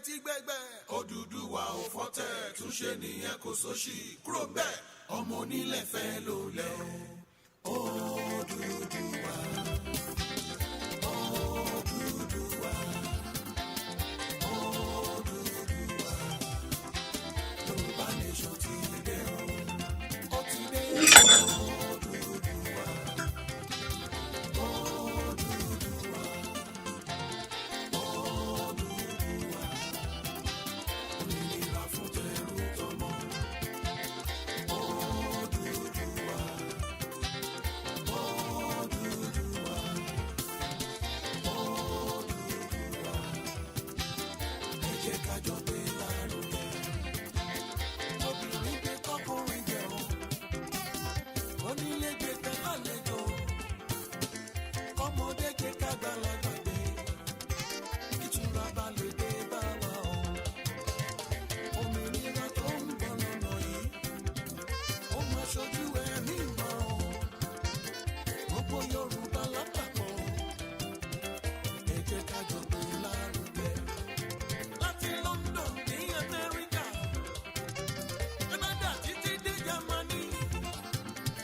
ti gbẹgbẹ Odùduwà ò fọ́tẹ̀ túnṣe nìyẹn kò sóṣì kúrò bẹ́ẹ̀ ọmọ onílẹ̀ fẹ́ ló lẹ̀ Odùduwà. Odùduwà. Odùduwà. Yorùbá nation ti dé o. Ó ti dé Odùduwà. Yoruba lápapọ̀ ẹ jẹ́ ká jọ gbé lárugẹ. Láti London ní Amẹ́ríkà, Canada títí dé Germany,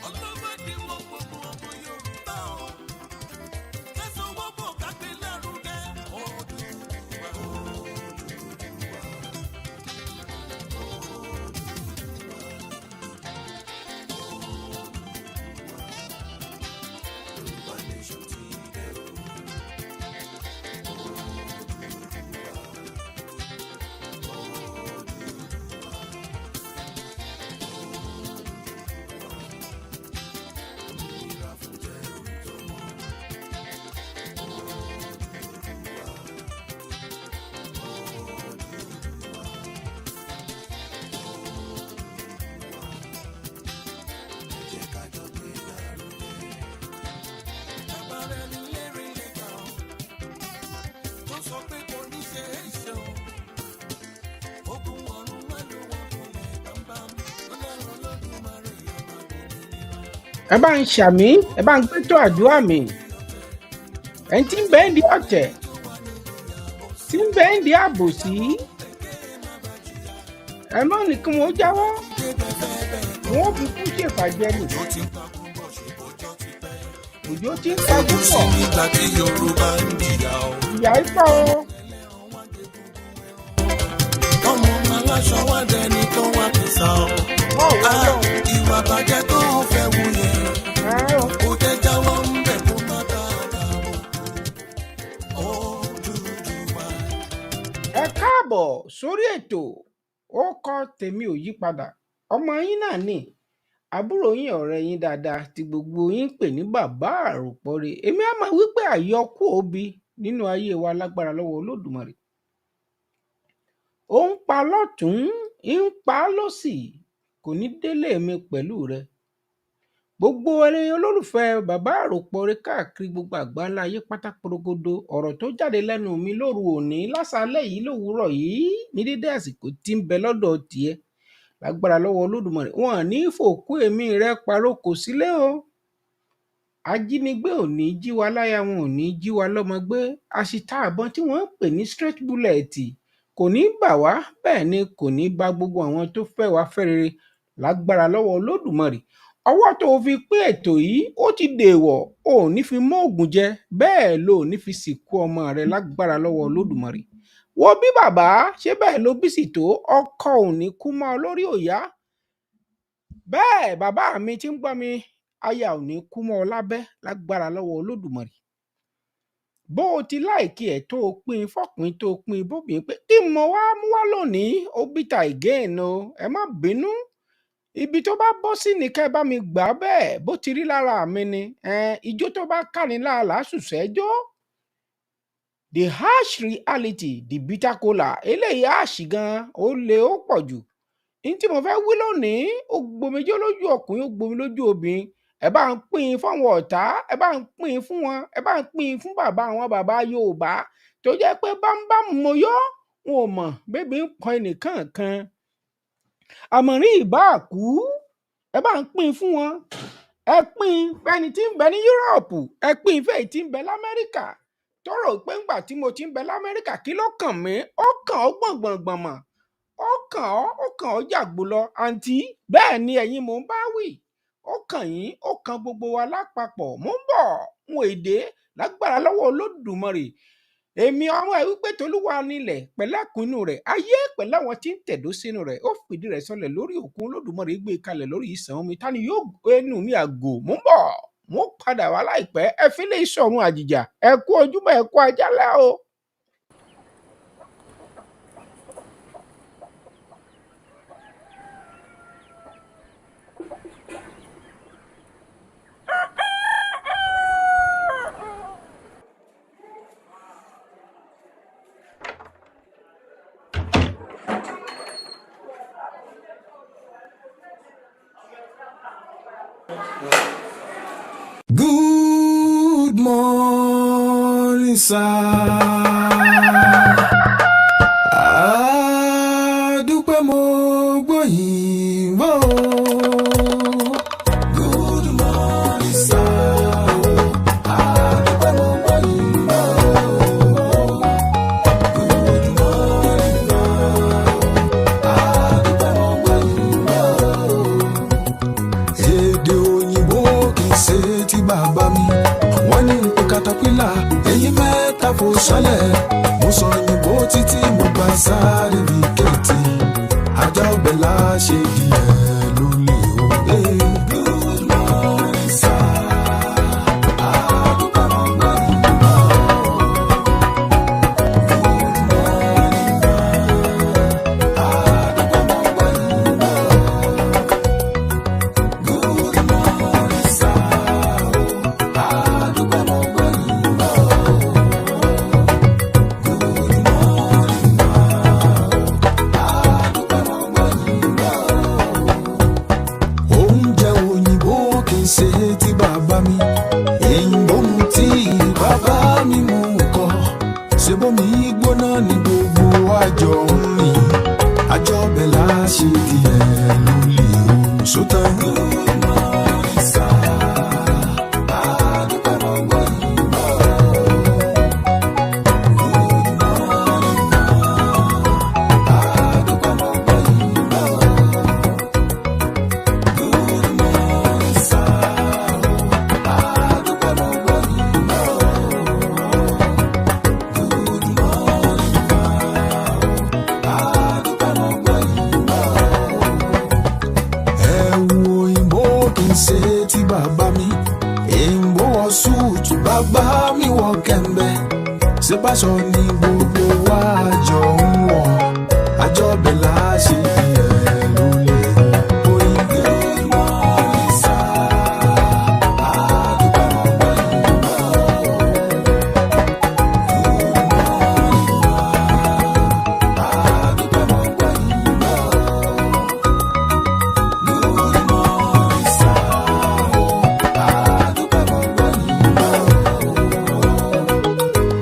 ọlọ́mọdé wọ gbogbo ọmọ Yorùbá o. Kẹ́sàn wọ́pọ̀ ká gbé lárugẹ. Odùduwà. Odùduwà. ẹ bá ń ṣàmì, ẹ bá ń gbẹ́tọ̀ àdúrà mi. ẹni tí ń bẹ ń di ọ̀tẹ̀, tí ń bẹ ń di àbòsí, ẹ má ní kí wọ́n jáwọ́, wọ́n fi kú ṣèfàjẹ́ nì. òjò tí ń pa púpọ̀, nígbà tí Yorùbá ń jìyà o. ìyà ipá o. ọmọ aláṣọ wá dẹni tó wá kìsà o. ìwà bàjẹ́ tó fẹ́ wù yẹn. kò jẹ́ jáwọ́ ń bẹ̀ kó má dáadáa o. Odùduwà. ẹ káàbọ̀ sórí ètò ó kọ́ tèmi ò yí padà. ọmọ yín náà ni àbúrò yín, ọ̀rẹ́ yín dáadáa tí gbogbo yín pè ní bàbá àròpọ̀rẹ́. èmi á máa wípé àyọkú òbí nínú ayé wa lágbára lọ́wọ́ Olódùmarè. ó ń pa lọ́tún, ń pa lọ́sì, kò ní délé mi pẹ̀lú rẹ. gbogbo ẹni olólùfẹ́ bàbá àròpọ̀rẹ́ káàkiri gbogbo àgbáńlá ayé pátá porogodo, ọ̀rọ̀ tó jáde lẹ́nu mi lóru òní lásàálẹ̀ yìí lówùúrọ̀ yìí ní dédé àsìkò tí ń bẹ lọ́dọ̀ tiẹ̀ lágbára lọ́wọ́ Olódùmarè. wọn ní fòkú èmi rẹ parókò sílé o. ajínigbé ò ní jí wa láya, wọn ò ní jí wa lọ́mọ gbé. àṣìta àbọn tí wọ́n ń pè ní straight bullet kò ní bà wá, bẹ́ẹ̀ ni kò ní bá gbogbo àwọn tó fẹ́ wá fẹ́ rere lágbára lọ́wọ́ Olódùmarè. ọwọ́ tó fi pín ètò yìí ó ti dèèwọ̀, ò ní fi mọ́ ògùn jẹ, bẹ́ẹ̀ ló ní fi sìnkú ọmọ rẹ lágbára lọ́wọ́ Olódùmarè. wo bí bàbá ṣe bẹ́ẹ̀ ló bí sì tó, ọkọ ò ní kú mọ́ ọ lórí òyà. bẹ́ẹ̀ bàbá mi tí ń gbọ́ mi, aya ò ní kú mọ́ ọ lábẹ́ lágbára lọ́wọ́ Olódùmarè. bó o ti láìkí ẹ̀ tó o pín fọkùnrin tó o pín bóbìnrin pé tí mo wá mú wá lónìí ó bìtà again o, ẹ má bínú. ibi tó bá bọ́ sí ni kẹ́ bá mi gbà bẹ́ẹ̀, bó ti rí lára mi ni. ijó tó bá káni láàlá ṣùṣẹ́jọ́. the harsh reality, the bitter kola, eléyìí àṣì gan ó lè ó pọ̀ jù. ní tí mo fẹ́ wí lónìí ó gbomijó lójú ọkùnrin, ó gbomi lójú obìnrin. ẹ bá ń pín in fáwọn ọ̀tá, ẹ bá ń pín in fún wọn, ẹ bá ń pín in fún bàbá àwọn bàbá Yorùbá tó jẹ́ pé bámbámú mo yó wọn ò mọ̀ bébí ń kan ẹnìkan kan. àmọ̀rín ìbá kú, ẹ bá ń pín in fún wọn. ẹ pín in fẹ́ni tí ń bẹ ní Yúróòpù, ẹ pín in fẹ́ni tí ń bẹ l'Amẹ́ríkà tó tó rò pé ńgbà tí mo ti ń bẹ l'Amẹ́ríkà kí ló kàn mí, ó kàn ọ́ gbọ̀ngbọ̀ngbọ̀n mọ̀, ó kàn ọ́ jàgbó lọ àǹtí, bẹ́ẹ̀ ni ẹ̀yin mò ń bá wí, ó kàn yín, ó kan gbogbo wa lápapọ̀. Mò ń bọ̀ n ò èdè lágbára lọ́wọ́ Olódùmarè. Èmi ọmọ ẹ wípé tolúwa nílẹ̀ pẹ̀lẹ́kùn inú rẹ̀, ayé pẹ̀lú àwọn tí ń tẹ̀dó sínú rẹ̀, ó fìdí rẹ̀ sọlẹ̀ lórí òkun. Olódùmarè gbé kalẹ̀ lórí ìsàn omi, ta ni yóò ẹnu mi àgò. Mò ń bọ̀, mo padà wá láìpẹ́. Ẹ fi lè sọ̀run àjìjà, ẹ kú ojúmọ́, ẹ kú ajálẹ̀ o. Good morning, sir. Adúpẹ́ mo gbóyìn bò. Good morning, sir. Adúpẹ́ mo gbóyìn bò. Good morning, adúpẹ́ mo gbóyìn bò. Èdè òyìnbó kì í ṣe ti bàbá mi, wọ́n ní pé katapila èyí mẹ́ta fò sálẹ̀. Mo sọ òyìnbó títí mo gba sárífíkẹ́ẹ̀tì, ajá ọbẹ̀ láṣẹ díẹ̀ ló lè o. Good morning, sir. Adúpẹ́ mo gbóyìn bò. Good morning, adúpẹ́ mo gbóyìn bò. Good morning, sir. Adúpẹ́ mo gbóyìn bò. Good morning, adúpẹ́ mo gbóyìn bò. Oúnjẹ òyìnbó kì í ṣe ti bàbá mi, èyìnbó mu tí bàbá mi mú kọ. Ṣé bómi gbóná ni gbogbo àjọ ń rìn, àjọ bẹ̀ láṣẹ díẹ̀ ló lè o. Sótán. Good morning, sir. Adúpẹ́ mo gbóyìn bò. Good morning, adúpẹ́ mo gbóyìn bò. Good morning, sir. Adúpẹ́ mo gbóyìn bò. Good morning, adúpẹ́ mo gbóyìn bò. Ẹ̀wù òyìnbó kì í ṣe ti bàbá mi, èyìnbó wọ súùtù, bàbá mi wọ kẹ̀mbẹ́. Ṣé báṣọ ni gbogbo wa jọ ń wọ̀, àjọ bẹ̀ láṣẹ díẹ̀ ló lè oyin. Good morning, sir. Adúpẹ́ mo gbóyìn bò. Good morning, adúpẹ́ mo gbóyìn bò. Good morning, sir. Adúpẹ́ mo gbóyìn bò.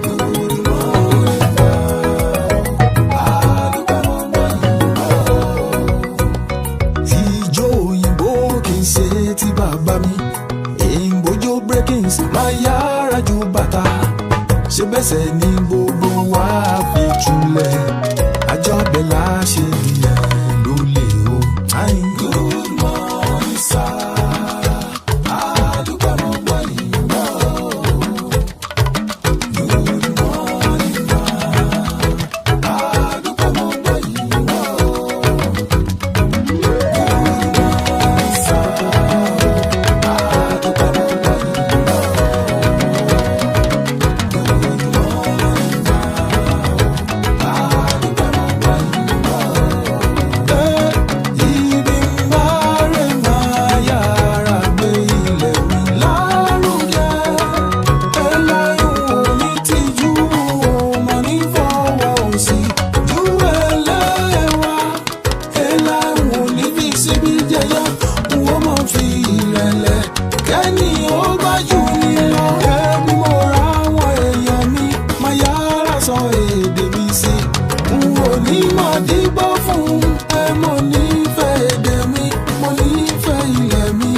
Good morning, adúpẹ́ mo gbóyìn bò. Ìjó òyìnbó kì í ṣe ti bàbá mi, èyìnbójó breakings máa yára ju bàtà. Ṣé bẹ́sẹ̀ ni gbogbo wa fi túlẹ̀, àjọ bẹ̀ láṣẹ díẹ̀ ló lè o. Good morning, sir. Adúpẹ́ mo gbóyìn bò. Good morning, adúpẹ́ mo gbóyìn bò. Good morning, sir. Adúpẹ́ mo gbóyìn bò. Good morning, adúpẹ́ mo gbóyìn bò. Ibi mbáre máa yára gbé ilẹ̀ mi lárugẹ. Ẹlẹ́yìn òní tìjú, ọmọ ní fọwọ́ òsì ju ẹlẹ́wà. Ẹlẹ́yìn òní fi síbi jẹyọ, wọ́n mọ̀ fi ìrẹ̀lẹ̀ kẹ́ni ó bá jù ní lọ. Ẹbí mo ra àwọn èèyàn mi, máa yára sọ èdè mi sí. N ò ní máa dìbò fún ẹ, mo nífẹ̀ẹ́ èdè mi, mo nífẹ̀ẹ́ ilẹ̀ mi.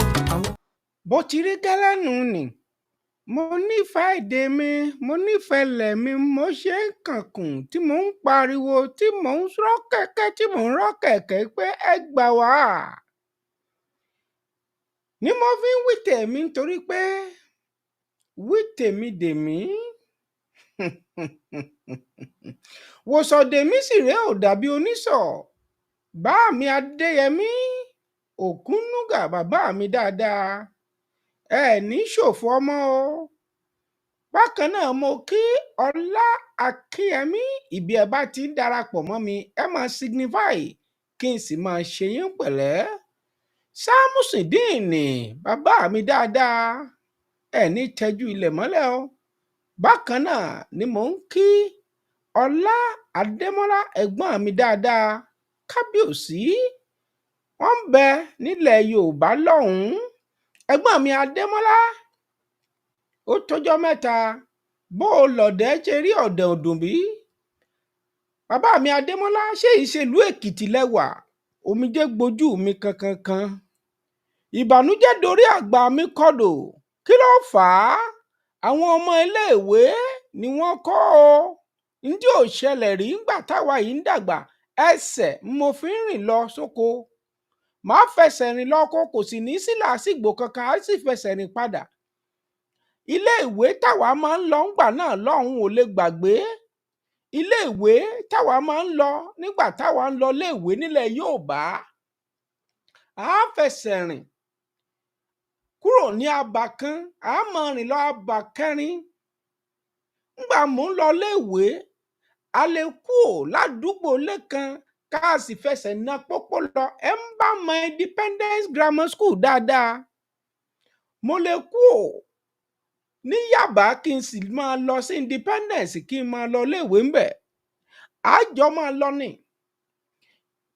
Bó ti rí gẹ́lẹ́ nù ni, mo nífẹ̀ẹ́ èdè mi, mo nífẹ̀ẹ́ ilẹ̀ mi, mo ṣe ń kànkùn tí mò ń pariwo, tí mò ń rọ́ kẹ̀kẹ́, tí mò ń rọ́ kẹ̀kẹ́ pé ẹ gbà wá. Ni mo fi ń wí tèmi nítorí pé wí tèmi dèmí. Wòsàn dèmí sì rèé ò dàbí oníṣọ̀. Bá mi Adéyẹmí Òkúnnúgà bàbá mi dáadáa. Ẹ ní ṣòfò ọmọ o. Bákan náà mo kí Ọlá Akínyẹmí, ìbí ẹ bá ti ń darapọ̀ mọ́ mi, ẹ máa signify kí n sì máa ṣe yín pẹ̀lẹ́. Sámúsìndíìnì bàbá mi dáadáa, ẹ ní tẹjú ilẹ̀ mọ́lẹ̀ o. Bákan náà ni mò ń kí Ọlá Adémọ́lá ẹ̀gbọ́n mi dáadáa, kábíyèsí. Wọ́n ń bẹ nílẹ̀ Yorùbá lọ́hùn-ún. Ẹ̀gbọ́n mi Adémọ́lá, ó tọ́jọ́ mẹ́ta, bó o lọ̀dẹ̀ ṣe rí ọ̀dẹ̀ ọ̀dùn bí? Bàbá mi Adémọ́lá, ṣé ìṣèlú Èkìtì lẹ́wà? Omijé gbojú mi kankankan. Ìbànújẹ́ dorí àgbà mi kodò. Kí ló fà á? Àwọn ọmọ iléèwé ni wọ́n kọ́ o. Ǹjẹ́ ò ṣẹlẹ̀ rí ńgbà táwa yìí ń dàgbà? Ẹsẹ̀ mo fi ń rìn lọ sóko. Màá fẹsẹ̀ rìn lọ kó, kò sì ní sí làásìgbò kankan, á sì fẹsẹ̀ rìn padà. Ilé-ìwé táwa máa ń lọ ńgbà náà lọ́hùn ò lè gbàgbé. Ilé-ìwé táwa máa ń lọ nígbà táwa ń lọ ilé-ìwé nílẹ̀ Yorùbá. À á fẹsẹ̀ rìn kúrò ní abà kan, à á máa rìn lọ abà kẹrin. Ńgbà mò ń lọ ilé-ìwé, a lè kúò ládùúgbò lẹ́kan ká sì fẹsẹ̀ na pópó lọ. Ẹ ń bá mọ Independence Grammar School dáadáa. Mo lè kúò ní Yàbá kí n sì máa lọ sí Independence kí n máa lọ iléèwé ńbẹ̀. Àjọ máa lọ ni.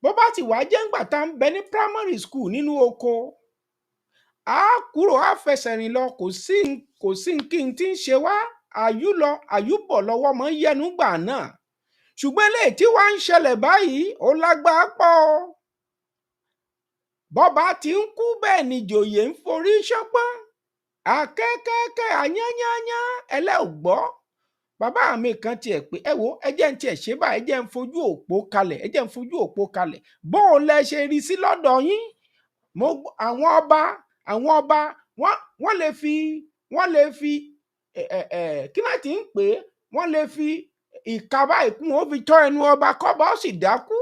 Bó bá ti wá jẹ́ ńgbà tá ń bẹ ní primary school nínú oko, a kúrò á fẹsẹ̀ rìn lọ, kò sí kí n tí ń ṣe wá. Àyú lọ àyúbọ̀ lọ́wọ́ mọ́ yẹnu gbà náà. Ṣùgbọ́n eléyìí tí wá ń ṣẹlẹ̀ báyìí ó lágbára pọ̀ o. Bọ́ba ti ń kú bẹ́ẹ̀ ni ìjòyè ń forí ṣánpọ́n. Àkẹ́kẹ́kẹ́ àyányányá ẹlẹ́ ò gbọ́. Bàbá mi kan tiẹ̀ pé ẹ wo ẹ jẹ́ ń tiẹ̀ ṣe báyìí, ẹ jẹ́ ń fojú òpó kalẹ̀, ẹ jẹ́ ń fojú òpó kalẹ̀. Bó o lẹ ṣe rí sí lọ́dọ̀ yín? Àwọn ọba wọ́n lè fi kí náà ti ń pè é, wọ́n lè fi ìka báyìí kún ó fi tọ́ ẹnu ọba kọ́ba ó sì dákú.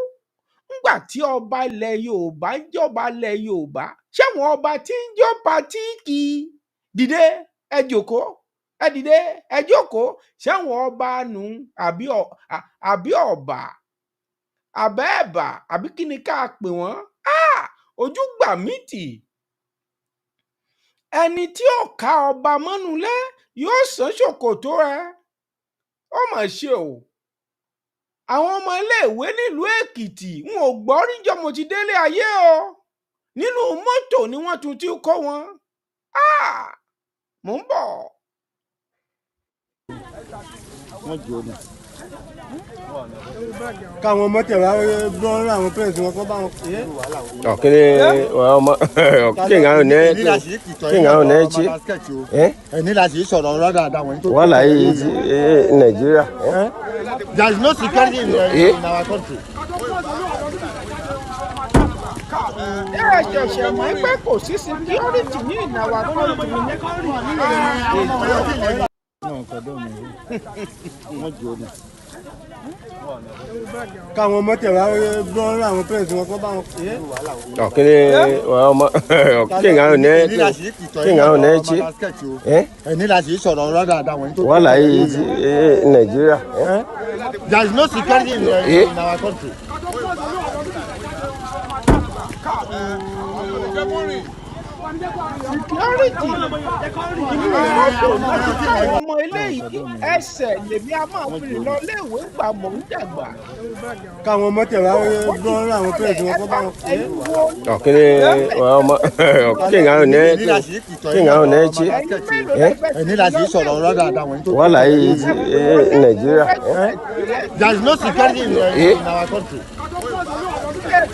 Ńgbà tí ọba ilẹ̀ Yorùbá ń jọba ilẹ̀ Yorùbá, ṣé àwọn ọba tí ń jọba tí kì í dìde ẹ jókòó, ẹ dìde ẹ jókòó, ṣé àwọn ọba nù àbí ọba àbẹ́ẹ̀bà àbí kí ni ká pè wọ́n? Ojú gbà mí tì. Ẹni tí ó ká ọba mọ́nulẹ̀ yóò sán ṣòkòtò ẹ. Ó mà ṣe o. Àwọn ọmọ iléèwé nílùú Èkìtì n ò gbọ́ ríjọ́ mo ti délé ayé o. Nínú mọ́tò ni wọ́n tún ti kó wọn. Mò ń bọ̀. Wọ́n jò ní. Káwọn ọmọ tẹ̀ wá gbọ́n àwọn pẹ́ẹ́sì wọn kọ́ bá wọn. Ọ̀kẹ́lẹ́ ọmọ kéèyàn ò ní ẹ̀ẹ́tì. Ẹni láti sọ̀rọ̀ ọ̀rọ̀ dáadáa wọ̀nyí tó. Wọ́n láyé Nàìjíríà. There is no security in our country. Ẹ ṣẹ̀ṣẹ̀ mọ̀ pé kò sí security ní ìnáwó country ní. Wọ́n jò ní. Káwọn ọmọ tẹ̀ wá gbọ́n àwọn pẹ́ẹ́sì wọn kọ́ bá wọn. Ọ̀kẹ́lẹ́ ọmọ kéèyàn ò ní ẹ̀ẹ́tì. Ẹni láti sọ̀rọ̀ ọ̀rọ̀ dáadáa wọ̀nyí tó. Wọ́n láyé Nàìjíríà. There is no security in our country. Security inú mọ́tò láti káwọn ọmọ eléyìí ẹsẹ̀ lèmi a máa fi lọ léèwé gbà mò ń dàgbà. Káwọn ọmọ tẹ̀ wá gbọ́n àwọn pẹ́ẹ́sì wọn kọ́ bá wọn. Ọ̀kẹ́lẹ́ ọmọ kéèyàn ò ní ẹ̀ẹ́tì. Ẹni láti sọ̀rọ̀ ọ̀rọ̀ dáadáa wọ̀nyí tó. Wọ́n láyé Nàìjíríà. There is no security in our country.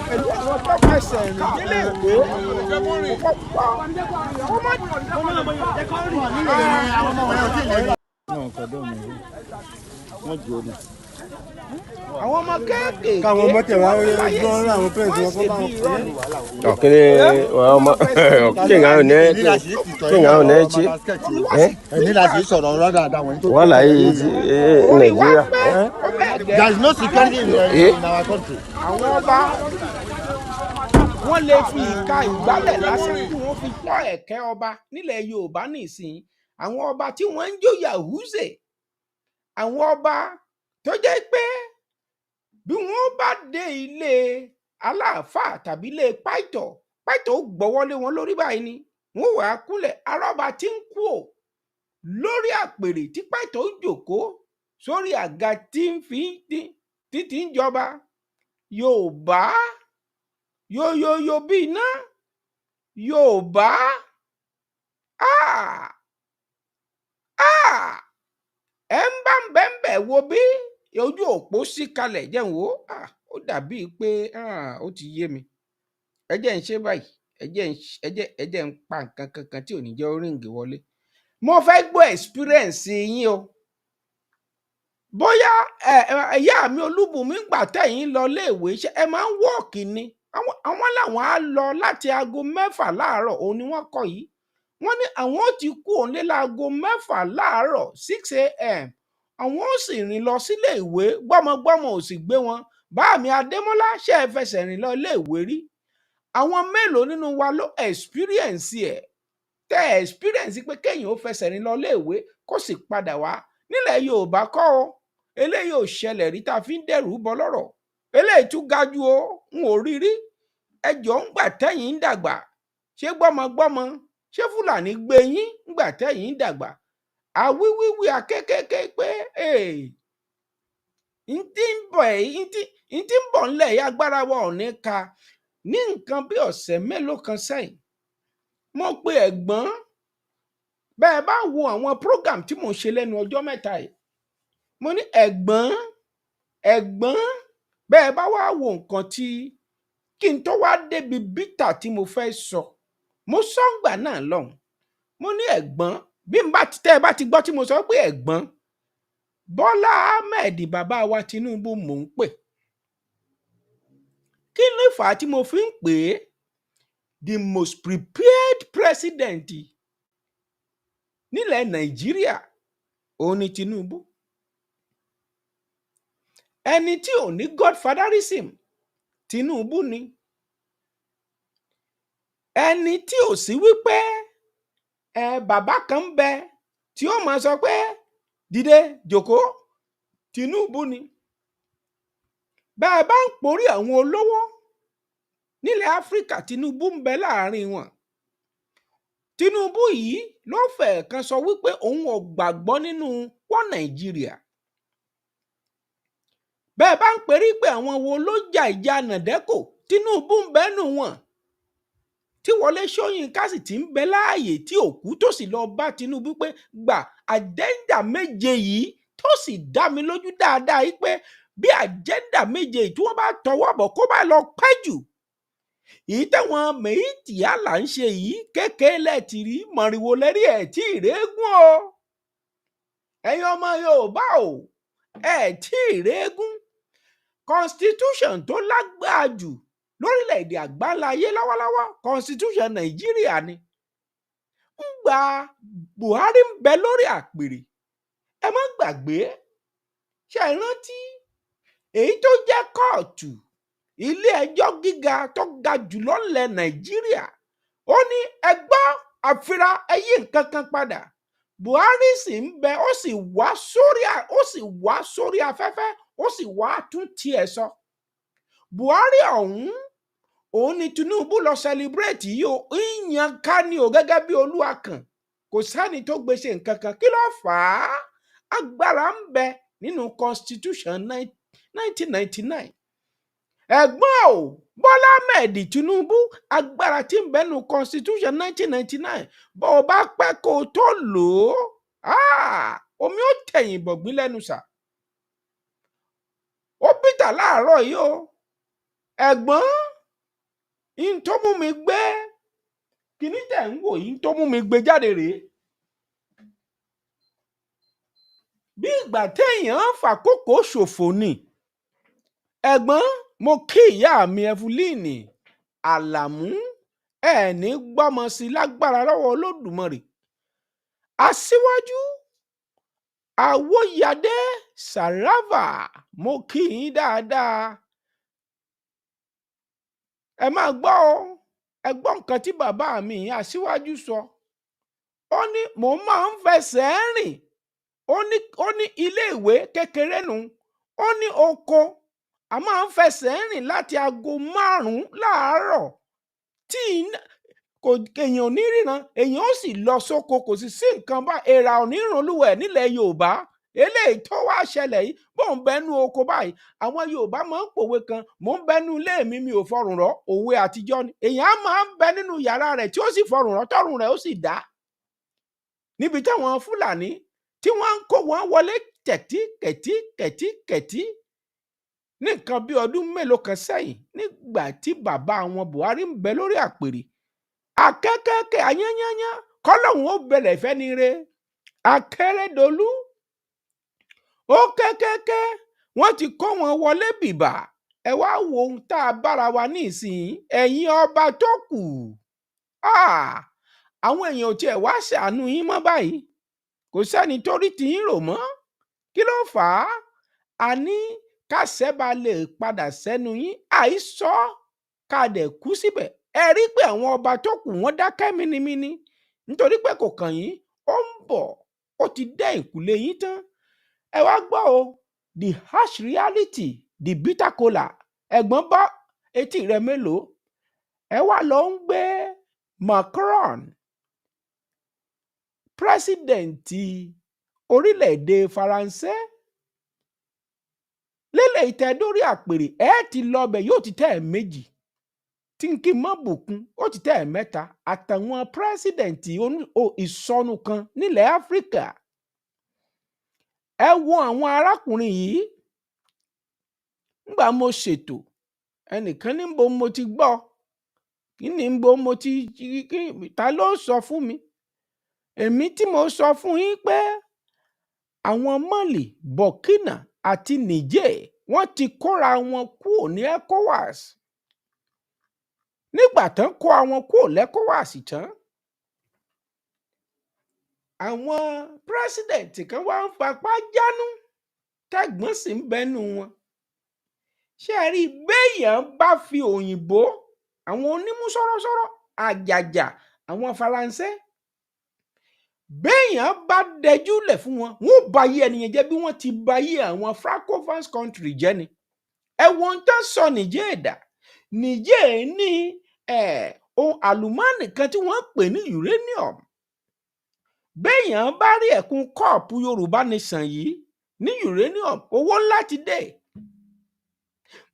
pẹ̀lú àwọn tó fẹsẹ̀ rìn délé ìwé kò kọ́ àwọn ọmọ kéékèèké káwọn ọmọ tẹ̀ wá láyé gbọ́n sí àwọn pẹ́ẹ́sì wọ́n wọn kọ́ ṣe bá bí wọn irọ́ pè ni. é. ọ̀kìnrin ọmọ kíngà ò ní kíngà ò ní ẹ̀chí ẹni láti sọ̀rọ̀ ọ̀rọ̀ dáadáa wọ̀nyí tó. wọ́n là yìí orí wa nàìjíríà. pé ó bẹ́ẹ̀ gẹ́ There is no security in our country. àwọn ọba wọ́n lè fi ìka ìgbálẹ̀ lásán kí wọ́n fi tọ́ ẹ̀kẹ́ ọba nílẹ̀ Yorùbá nìsín àwọn ọba tí wọ́n ń jó yahooze àwọn ọba tó jẹ́ pé bí wọ́n bá dé ilé aláàfáà tàbí ilé pàìtọ̀ ó gbọ́wọ́lé wọn lórí báyìí ni wọ́n wàá kúnlẹ̀ arọ́ba tí ń kú ò lórí àpèrè tí pàìtọ̀ ń jòkó sórí àga tí ń jọba Yorùbá yoyoyo bí iná Yorùbá ẹ ń bá ń bẹ́ẹ̀ wo bí ojú òpó sí kalẹ̀ jẹun wo ó dàbíi pé ó ti yé mi ẹ jẹ́ ń ṣe báyìí ẹ jẹ́ ń pa nǹkan kankan tí ò ní jẹ́ oríǹgì wọlé mo fẹ́ gbọ́ experience yín o bóyá ìyá mi Olúbùnmi gbà tẹ̀yìn lọ léèwé ṣe ẹ máa ń wọ́ọ̀kì ni àwọn làwọn á lọ láti aago 6 láàárọ̀ òun ni wọ́n kọ yìí wọ́n ní àwọn ó ti kú òun lé láago 6 láàárọ̀ 6 a.m. àwọn ó sì rìn lọ sílé ìwé gbọ́mọgbọ́mọ ò sì gbé wọn báàmí Adémọ́lá ṣe é fẹsẹ̀ rìn lọ ilé ìwé rí àwọn mélòó nínú wa ló experience ẹ̀ tẹ́ experience pé kéèyàn ó fẹsẹ̀ rìn lọ ilé ìwé kó sì padà wá nílẹ̀ Yorùbá kọ́ o eléyìí ò ṣẹlẹ̀ rí tá a fi ń dẹ̀rù bọ lọ́rọ̀ eléyìí tún ga jù o n ò rí rí ẹjọ́ ń gbà tẹ́yìn ń dàgbà ṣé gbọ́mọgbọ́mọ ṣé Fúlàní gbé yín ń gbà tẹ́yìn ń dàgbà àwíwíwí akékèké pé n tí ń bọ̀ ńlẹ̀ yìí agbára wa ò ní ka ní nǹkan bí ọ̀sẹ̀ mélòó kan sẹ́yìn mo pe ẹ̀gbọ́n bẹ́ẹ̀ bá wo àwọn program tí mo ṣe lẹ́nu ọjọ́ mẹ́ta yìí mo ní ẹ̀gbọ́n bẹ́ẹ̀ bá wá wo nǹkan tí kí n tó wá débi bítà tí mo fẹ́ sọ mo sọ́ngbà náà lọ́hùn mo ní ẹ̀gbọ́n bí n bá tẹ́ ẹ bá ti gbọ́ tí mo sọ pé ẹ̀gbọ́n Bọ́lá Ahmed bàbá wa Tinubu mò ń pè kí ló fà á tí mo fi ń pè é the most prepared president nílẹ̀ Nàìjíríà òun ni Tinubu ẹni tí ò ní godfatherism Tinubu ni ẹni tí ò sí wípé bàbá kan ń bẹ tí ó máa sọ pé dìde jókòó Tinubu ni bẹ́ẹ̀ bá ń porí àwọn olówó nílẹ̀ Áfíríkà Tinubu ń bẹ láàrin wọn Tinubu yìí ló fẹ́ kan sọ wípé òun ò gbàgbọ́ nínú wọn Nàìjíríà bẹ́ẹ̀ bá ń perí pé àwọn wo ló jà ìjà nàdẹ́kò Tinubu ń bẹ́nu wọn tí Wọlé Ṣóyínká sì ti ń bẹ láàyè tí òkú tó sì lọ bá Tinubu pé gbà àjẹ́ndà méje yìí tó sì dá mi lójú dáadáa yìí pé bí àjẹ́ndà méje yìí tí wọ́n bá tọwọ́ bọ̀ kó bá lọ pẹ́ jù èyí táwọn Mèyítì Àlà ń ṣe yìí kékeré lẹ́ẹ̀tì rí mọ̀rìnwó lẹ́rí ẹ̀ tí ìrẹ́gùn o ẹ̀yin ọmọ Yorùbá o ẹ̀ tí ìrẹ́gùn constitution tó lágbára jù lórílẹ̀‐èdè àgbáláyé lọ́wọ́lọ́wọ́ constitution Nàìjíríà ni ń gba Buhari ń bẹ lórí àpèrè ẹ má gbàgbé ṣe ìrántí èyí tó jẹ́ kóòtù ilé ẹjọ́ gíga tó ga jùlọ ńlẹ̀ Nàìjíríà ó ní ẹ gbọ́ àfira ẹ yí nǹkan kan padà Buhari sì ń bẹ ó sì wá sórí afẹ́fẹ́ ó sì wá tún tiẹ̀ sọ Buhari òun ni Tinubu lọ celebrate yìí o ìyàn ká ní o gẹ́gẹ́ bí olúwa kan kò sẹ́ni tó gbèsè nǹkan kan kí ló fà á agbára ń bẹ nínú constitution 1999 ẹ̀gbọ́n o Bọ́lá Ahmed Tinubu agbára tí ń bẹ nínú constitution 1999 bó o bá pẹ́ kó o tó lò ó omi ó tẹ̀yìn bọ̀gbín lẹ́nu sà ó bìtà láàárọ̀ yìí o ẹ̀gbọ́n in tó mú mi gbé kíní tẹ̀ ń wò yìí tó mú mi gbé jáde rèé. Bí ìgbà téèyàn fàkókò ṣòfò ni. Ẹ̀gbọ́n mo kí ìyá mi Ẹfulíìnì Àlàmú ẹ̀ẹ́ní gbọ́mọ sí lágbára lọ́wọ́ Olódùmarè. Aṣíwájú Àwòyàdé Sàràfà mo kí yín dáadáa. Ẹ máa gbọ́ o, ẹ gbọ́ nǹkan tí bàbá mi Aṣíwájú sọ. Ó ní mò ń máa ń fẹsẹ̀ rìn. Ó ní ilé ìwé kékeré nù. Ó ní oko a máa ń fẹsẹ̀ rìn láti aago 5 láàárọ̀ tí èèyàn ò ní ríran, èèyàn ó sì lọ sóko, kò sì sí nǹkan bá èèrà ò ní ràn lúwẹ̀ nílẹ̀ Yorùbá. Eléyìí tó wá ṣẹlẹ̀ yìí bó ń bẹnu oko báyìí, àwọn Yorùbá máa ń pòwe kan, mò ń bẹnu ilé mi ò fọrùn rọ̀, òwe àtijọ́ ni. Èèyàn á máa ń bẹ nínú yàrá rẹ̀ tí ó sì fọrùn rọ̀ tọ́rùn rẹ̀ ó sì dá. Níbi táwọn Fúlàní tí wọ́n ń kó wọn wọlé kẹ̀tí ní nǹkan bí ọdún mélòó kan sẹ́yìn, nígbà tí bàbá wọn Buhari ń bẹ lórí àpèrè. Akẹ́kẹ́kẹ́ ayányányá kọ́lọ́hún ó bẹ̀rẹ̀ ìfẹ́ ni re. Akérédolú ó kẹ́kẹ́kẹ́ wọ́n ti kó wọn wọlé bìbà. Ẹ wá wo ohun tá a bára wa ní ìsìn ẹ̀yin ọba tó kù. Àwọn èèyàn ò tiẹ̀ wá ṣàánú yín mọ́ báyìí. Kò sẹ́ni tó rí tiyín rò mọ́. Kí ló fà á? A ní kásẹ̀ bá lè padà sẹ́nu yín, àìsọ ká dẹ̀ kú síbẹ̀. Ẹ rí pé àwọn ọba tó kù wọ́n dákẹ́ minimini nítorí pé kò kàn yín, ó ń bọ̀, ó ti dé ìkùlé yín tán. Ẹ wá gbọ́ o, the harsh reality, the bitter kola. Ẹ̀gbọ́n bá etí rẹ mélòó? Ẹ wá lọ ń gbé Macron, pírẹ́sídẹ̀ǹtì orílẹ̀-èdè Faransé, lélẹ̀ ìtẹ́dórí àpèrè ti lọ bẹ̀ yóò ti tẹ́ ẹ̀ méjì. Tí n kí n má bùkún ó ti tẹ́ ẹ̀ mẹ́ta. Àtàwọn pírẹ́sídẹ̀ǹtì ìsọnù kan nílẹ̀ Áfíríkà. Ẹ wo àwọn arákùnrin yìí. Nígbà mo ṣètò, ẹnìkan ní bo mo ti gbọ́, kí ni bo mo ti ta ló sọ fún mi? Èmi tí mo sọ fún yín pé àwọn Mali, Burkina àti Niger wọ́n ti kóra wọn kúrò ní ECOWAS. Nígbà tán kó àwọn kúrò l'ECOWAS tán, àwọn pírẹ́sídẹ̀ǹtì kan wá ń fapá jánú, tẹ́gbọ́n sì ń bẹnu wọn. Ṣé ẹ rí béèyàn bá fi òyìnbó, àwọn onímú sọ̀rọ̀sọ̀rọ̀ àjàjà àwọn Faransé, béèyàn bá dẹjúlẹ̀ fún wọn, wọn ò bá yé ẹnìyẹn jẹ́ bí wọ́n ti bá yé àwọn francophone country jẹ́ ni. Ẹ wo ohun tó sọ Niger dà. Niger ní ohun àlùmọ́ọ́nì kan tí wọ́n pè ní uranium. Béèyàn bá rí ẹ̀kún kọ́ọ̀pù Yorùbá nation yìí ní uranium, owó ńlá ti dé.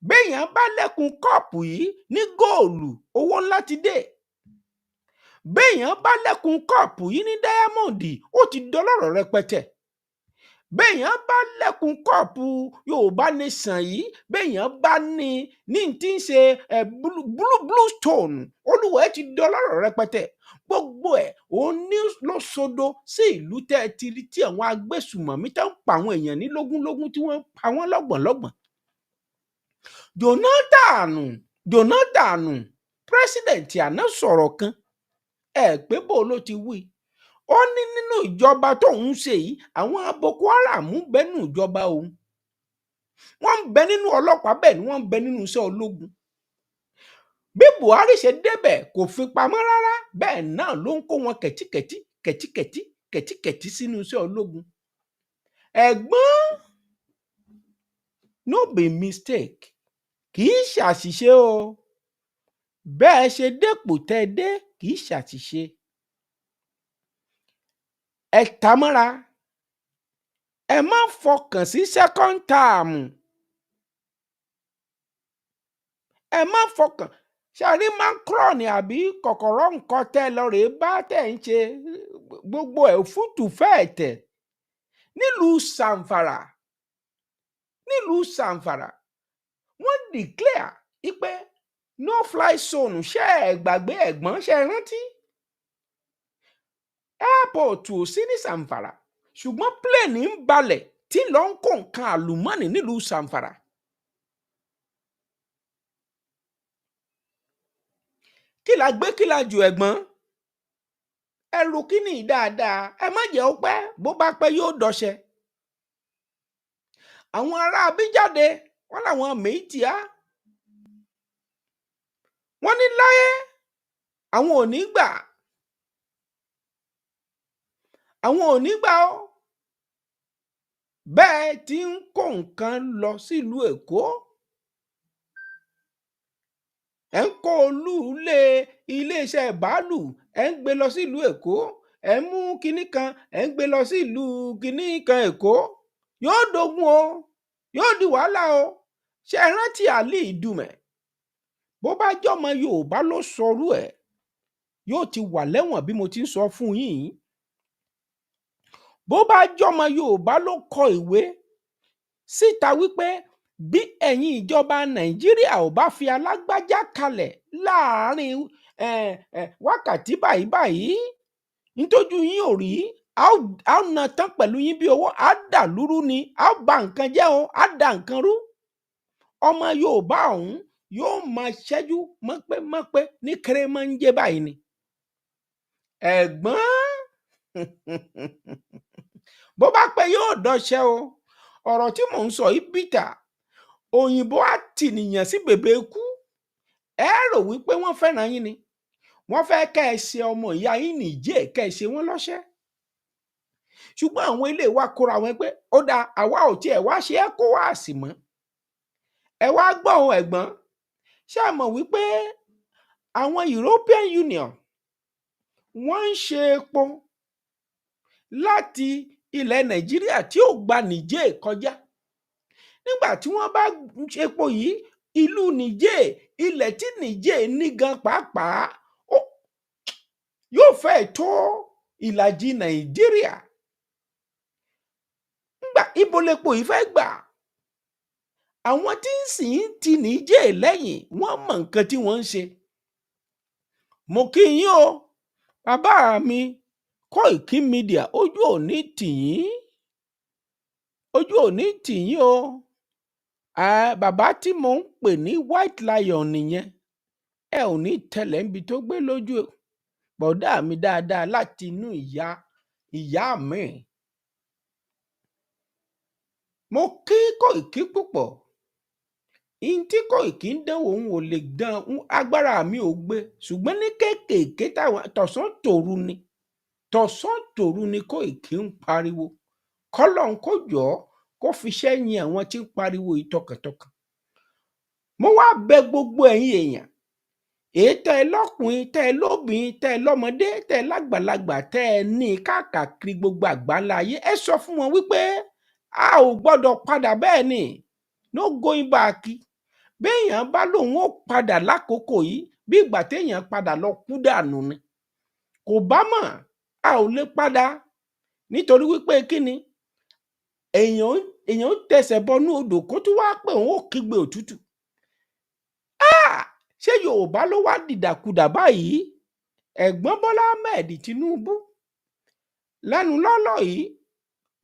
Béèyàn bá lẹ́kùn kọ́ọ̀pù yìí ní góòlù, owó ńlá ti dé. Béèyàn bá lẹ́kùn kọ́ọ̀pù yìí ní dáyámọ̀ndì, ó ti dọlọ́rọ̀ rẹpẹtẹ. Béèyàn bá lẹ́kùn kọ́ọ̀pù Yorùbá nation yìí, béèyàn bá ní tí ń ṣe blue stone, olúwẹ̀ ti dọlọ́rọ̀ rẹpẹtẹ. Gbogbo ẹ̀ òun ní ló sodo sí ìlú tẹ́ ẹ ti rí tí àwọn agbésùmọ̀mí tẹ́ ń pa àwọn èèyàn ní lógúnlógún tí wọ́n pa wọ́n lọ́gbọ̀nlọ́gbọ̀n. Jonathan pírẹ́sídẹ̀ǹtì àná sọ̀rọ̀ kan, pé bó ló ti wí. Ó ní nínú ìjọba tóun ṣe yìí, àwọn Boko Haram bẹ nínú ìjọba òun. Wọ́n ń bẹ nínú ọlọ́pàá, bẹ́ẹ̀ ni wọ́n ń bẹ nínú iṣẹ́ ológun. Bí Buhari ṣe débẹ̀ kò fi pamọ́ rárá, bẹ́ẹ̀ náà ló ń kó wọn kẹ̀tíkẹ̀tí sínú iṣẹ́ ológun. Ẹ̀gbọ́n, no be mistake, kì í ṣàṣìṣe o. Bẹ́ẹ̀ ṣe dépò tẹ́ dé kì í ṣàṣìṣe. Ẹ tamọ́ra, ẹ má fọkàn sí second term. Ẹ má fọkàn. Ṣàrí Macron àbí kọ̀kọ̀rọ̀ nǹkan tẹ́ lọ rèé bá tẹ̀ ń ṣe gbogbo ẹ̀ fútù fẹ́ẹ̀ tẹ̀. Nílùú Zamfara, wọ́n declare ipe no fly zone ṣe ẹ gbàgbé ẹ̀gbọ́n ṣe rántí airport ò sí ní Zamfara ṣùgbọ́n plane ń balẹ̀ tí lọ ń kó nǹkan àlùmọ́ọ́nì nílùú Zamfara. Kí la gbé kí la jù ẹ̀gbọ́n ẹ ro kíní dáadáa ẹ má jẹ́ ó pẹ́ bó bá pẹ́ yóò dọṣẹ. Àwọn ará Abíjáde wọ́n làwọn méjì á wọ́n ní láyé àwọn ò ní gbà ó bẹ́ẹ̀ tí ń kó nǹkan lọ sílùú Èkó ẹ ń kó olúlé iléeṣẹ́ bàálù ẹ ń gbé lọ sílùú Èkó ẹ ń mú kinní kan ẹ ń gbé lọ sílùú kinní kan Èkó yóò dogun o yóò di wàhálà o. Ṣé ẹ rántí àlì ìdùmẹ̀ bó bá jọmọ Yorùbá ló sọrú ẹ̀ yóò ti wà lẹ́wọ̀n bí mo ti ń sọ fún yín. Bó bá jọmọ Yorùbá ló kọ ìwé síta wípé bí ẹ̀yin ìjọba Nàìjíríà ò bá fi alágbájá kalẹ̀ láàárín wákàtí báyìí nítójú yín ò rí a ó na tán pẹ̀lú yín bí owó á dà lúrú ni á bà nǹkan jẹ́ o á dà nǹkan rú. Ọmọ Yorùbá ọ̀hún yóò máa ṣẹ́jú mọ́pẹ́mọ́pẹ́ ní kérémọ́njé báyìí ni. Ẹ̀gbọ́n bó bá pẹ́ yóò dọṣẹ́ o. Ọ̀rọ̀ tí mò ń sọ yìí bìtà òyìnbó á tì nìyàn sí bèbè ikú. Ẹ rò wípé wọ́n fẹ́ràn yín ni wọ́n fẹ́ kẹ́ ẹ ṣe ọmọ ìyá yín nìjẹ́ kẹ́ ẹ ṣe wọ́n lọ́ṣẹ́. Ṣùgbọ́n àwọn ilé wa kóra wọn pé ó dáa àwa ò tiẹ̀ wá ṣe ECOWAS mọ́. Ẹ wá gbọ́ ohun ẹ̀gbọ́n ṣé ẹ mọ̀ wípé àwọn European Union wọ́n ń ṣe epo láti ilẹ̀ Nàìjíríà tí ó gba Nìjẹ́ kọjá. Nígbà tí wọ́n bá ṣe epo yìí ìlú Nìjẹ́ ilẹ̀ tí Nìjẹ́ ní gan pàápàá yóò fẹ́ tó ìlàjì Nàìjíríà. Nígbà ibo lepo yìí fẹ́ gbà àwọn tí ń sìn ti Nìjẹ́ lẹ́yìn wọ́n mọ̀ nǹkan tí wọ́n ń ṣe. Mo kí yín o bàbá mi Koiki Media ojú ò ní tì yín o. Bàbá tí mò ń pè ní White Lion nìyẹn ẹ ò ní tẹ̀lé níbi tó gbé lójú bọ̀dá mi dáadáa láti inú ìyá mi. Mo kí Koiki púpọ̀ ihun tí Koiki ń dánwò òun ò lè dán agbára mi ò gbé ṣùgbọ́n ní kéékèèké táwọn tọ̀sán tòru ni Koiki ń pariwo kọ́lọ́n kó jọ kó fi sẹ́yìn àwọn tí ń pariwo ìtọkàntọkàn. Mo wá bẹ̀ gbogbo ẹ̀yin èèyàn èyí tẹ́ ẹ lọ́kùnrin tẹ́ ẹ lóbìnrin tẹ́ ẹ lọ́mọdé tẹ́ ẹ lágbàlagbà tẹ́ ẹ ní káàkiri gbogbo àgbáńlá ayé ẹ sọ fún wọn wípé a ò gbọ́dọ̀ padà bẹ́ẹ̀ ni no going back. Béèyàn bá lòun ó padà lákòókò yìí bí ìgbà téèyàn padà lọ kú dànù ni. Kò bá mọ̀ a ò lè padà nítorí wípé kí ni èèyàn tẹsẹ̀ bọnú odò kó tún wá pé òun ò kígbe òtútù. Ṣé Yorùbá ló wá dìdàkudà báyìí? Ẹ̀gbọ́n Bọ́lá Ahmed Tinubu lẹ́nu lọ́lọ́ yìí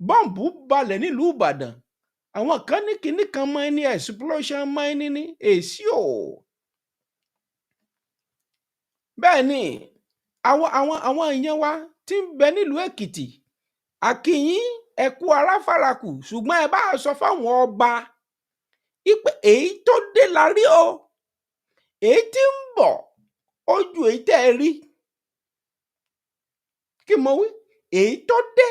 bọ́ǹbù balẹ̀ nílùú Ìbàdàn àwọn kan ní kinní kan mining explosion mining ní èsì o. Bẹ́ẹ̀ ni àwọn èèyàn wa tí ń bẹ nílùú Èkìtì àkìyín ẹ̀kú aráfàràkù ṣùgbọ́n ẹ bá sọ fáwọn ọba ipe èyí tó dé la rí o èyí tí ń bọ̀ ojú èyí tẹ́ ẹ rí. Kí mo wí èyí tó dé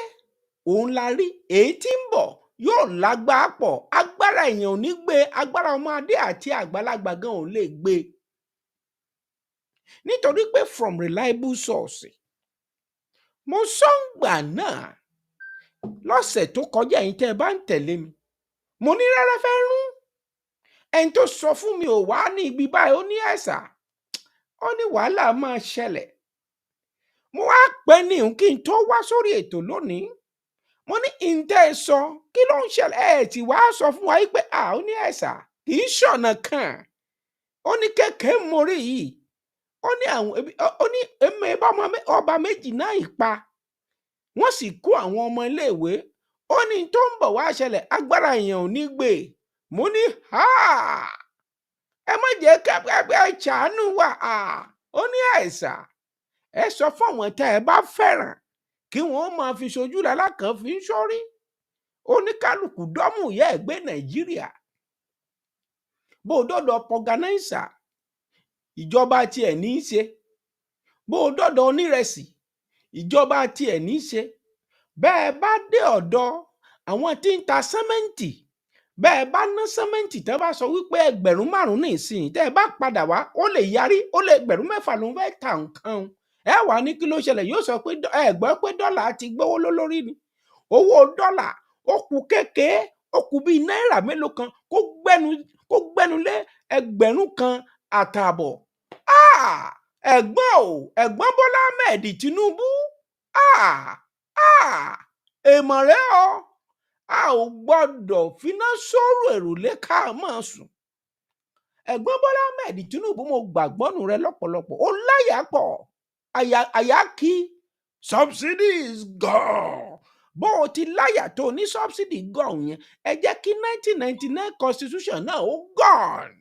òun la rí èyí tí ń bọ̀ yóò lágbára pọ̀ agbára èèyàn ò ní gbé agbára ọmọdé àti àgbàlagbà gan ò lè gbé nítorí pé from reliable source. Mo sọ́ngbà náà lọ́sẹ̀ tó kọjá yìí tẹ́ ẹ bá ń tẹ̀lé mi mo ní rárá fẹ́ rún ẹni tó sọ fún mi ò wá ní ibi báyìí ó ní ẹ̀sà ó ní wàhálà máa ṣẹlẹ̀. Mo wá pẹ́ ní kí n tó wá sórí ètò lónìí mo ní ìǹtẹ́ ẹ sọ kí ló ń ṣẹlẹ̀ ẹ tí wàá sọ fún wa pé ó ní ẹ̀sà kì í ṣọ̀nà kan ó ní kékeré mórí yìí ó ní àwọn ó ní èmi ọba méjì náà ìpa wọ́n sì kó àwọn ọmọ iléèwé ó ní tó ń bọ̀ wá ṣẹlẹ̀ agbára èèyàn ò ní gbé mo ní ẹ má jẹ́ ẹ ṣàánú wa ó ní àìsà ẹ sọ fún àwọn tẹ́ ẹ bá fẹ́ràn kí wọ́n máa fi ṣojú lalákan fi ń sórí oníkálukú dọ́mù ìyá ẹ̀ gbé Nàìjíríà bó o dọ́dọ̀ pọ̀gánáìsà ìjọba tiẹ̀ ní í ṣe bó o dọ́dọ̀ onírẹsì ìjọba tiẹ̀ ní í ṣe bẹ́ẹ̀ bá dé ọ̀dọ̀ àwọn tí ń ta sẹ́mẹ́ǹtì bẹ́ẹ̀ bá ná sẹ́mẹ́ǹtì tẹ́ bá sọ wípé 5,000 ní ìsìn tẹ́ ẹ bá padà wá ó lè yarí ó lè 6,000 ló ń fẹ́ ta nǹkan ẹ wà ní kí ló ṣẹlẹ̀ yóò sọ pé ẹ gbọ́ pé dọ́là ti gbówó lórí ni owó dọ́là ó kù kékeré ó kù bíi náírà mélòó kan kó gbẹ́nu lé 1,500 ẹ̀gbọ́n Bọ́lá Ahmed Tinubu èèmọ̀ rẹ ọ a ò gbọ́dọ̀ finá sóró èrùlé ká máa sùn ẹ̀gbọ́n Bọ́lá Ahmed Tinubu mo gbàgbọ́nù rẹ lọ́pọ̀lọpọ̀ ó láyà pọ̀ àyà kí subsidy is gone bó o ti láyà tó ní subsidy gone yẹn ẹ jẹ́ kí 1999 constitution náà ó gone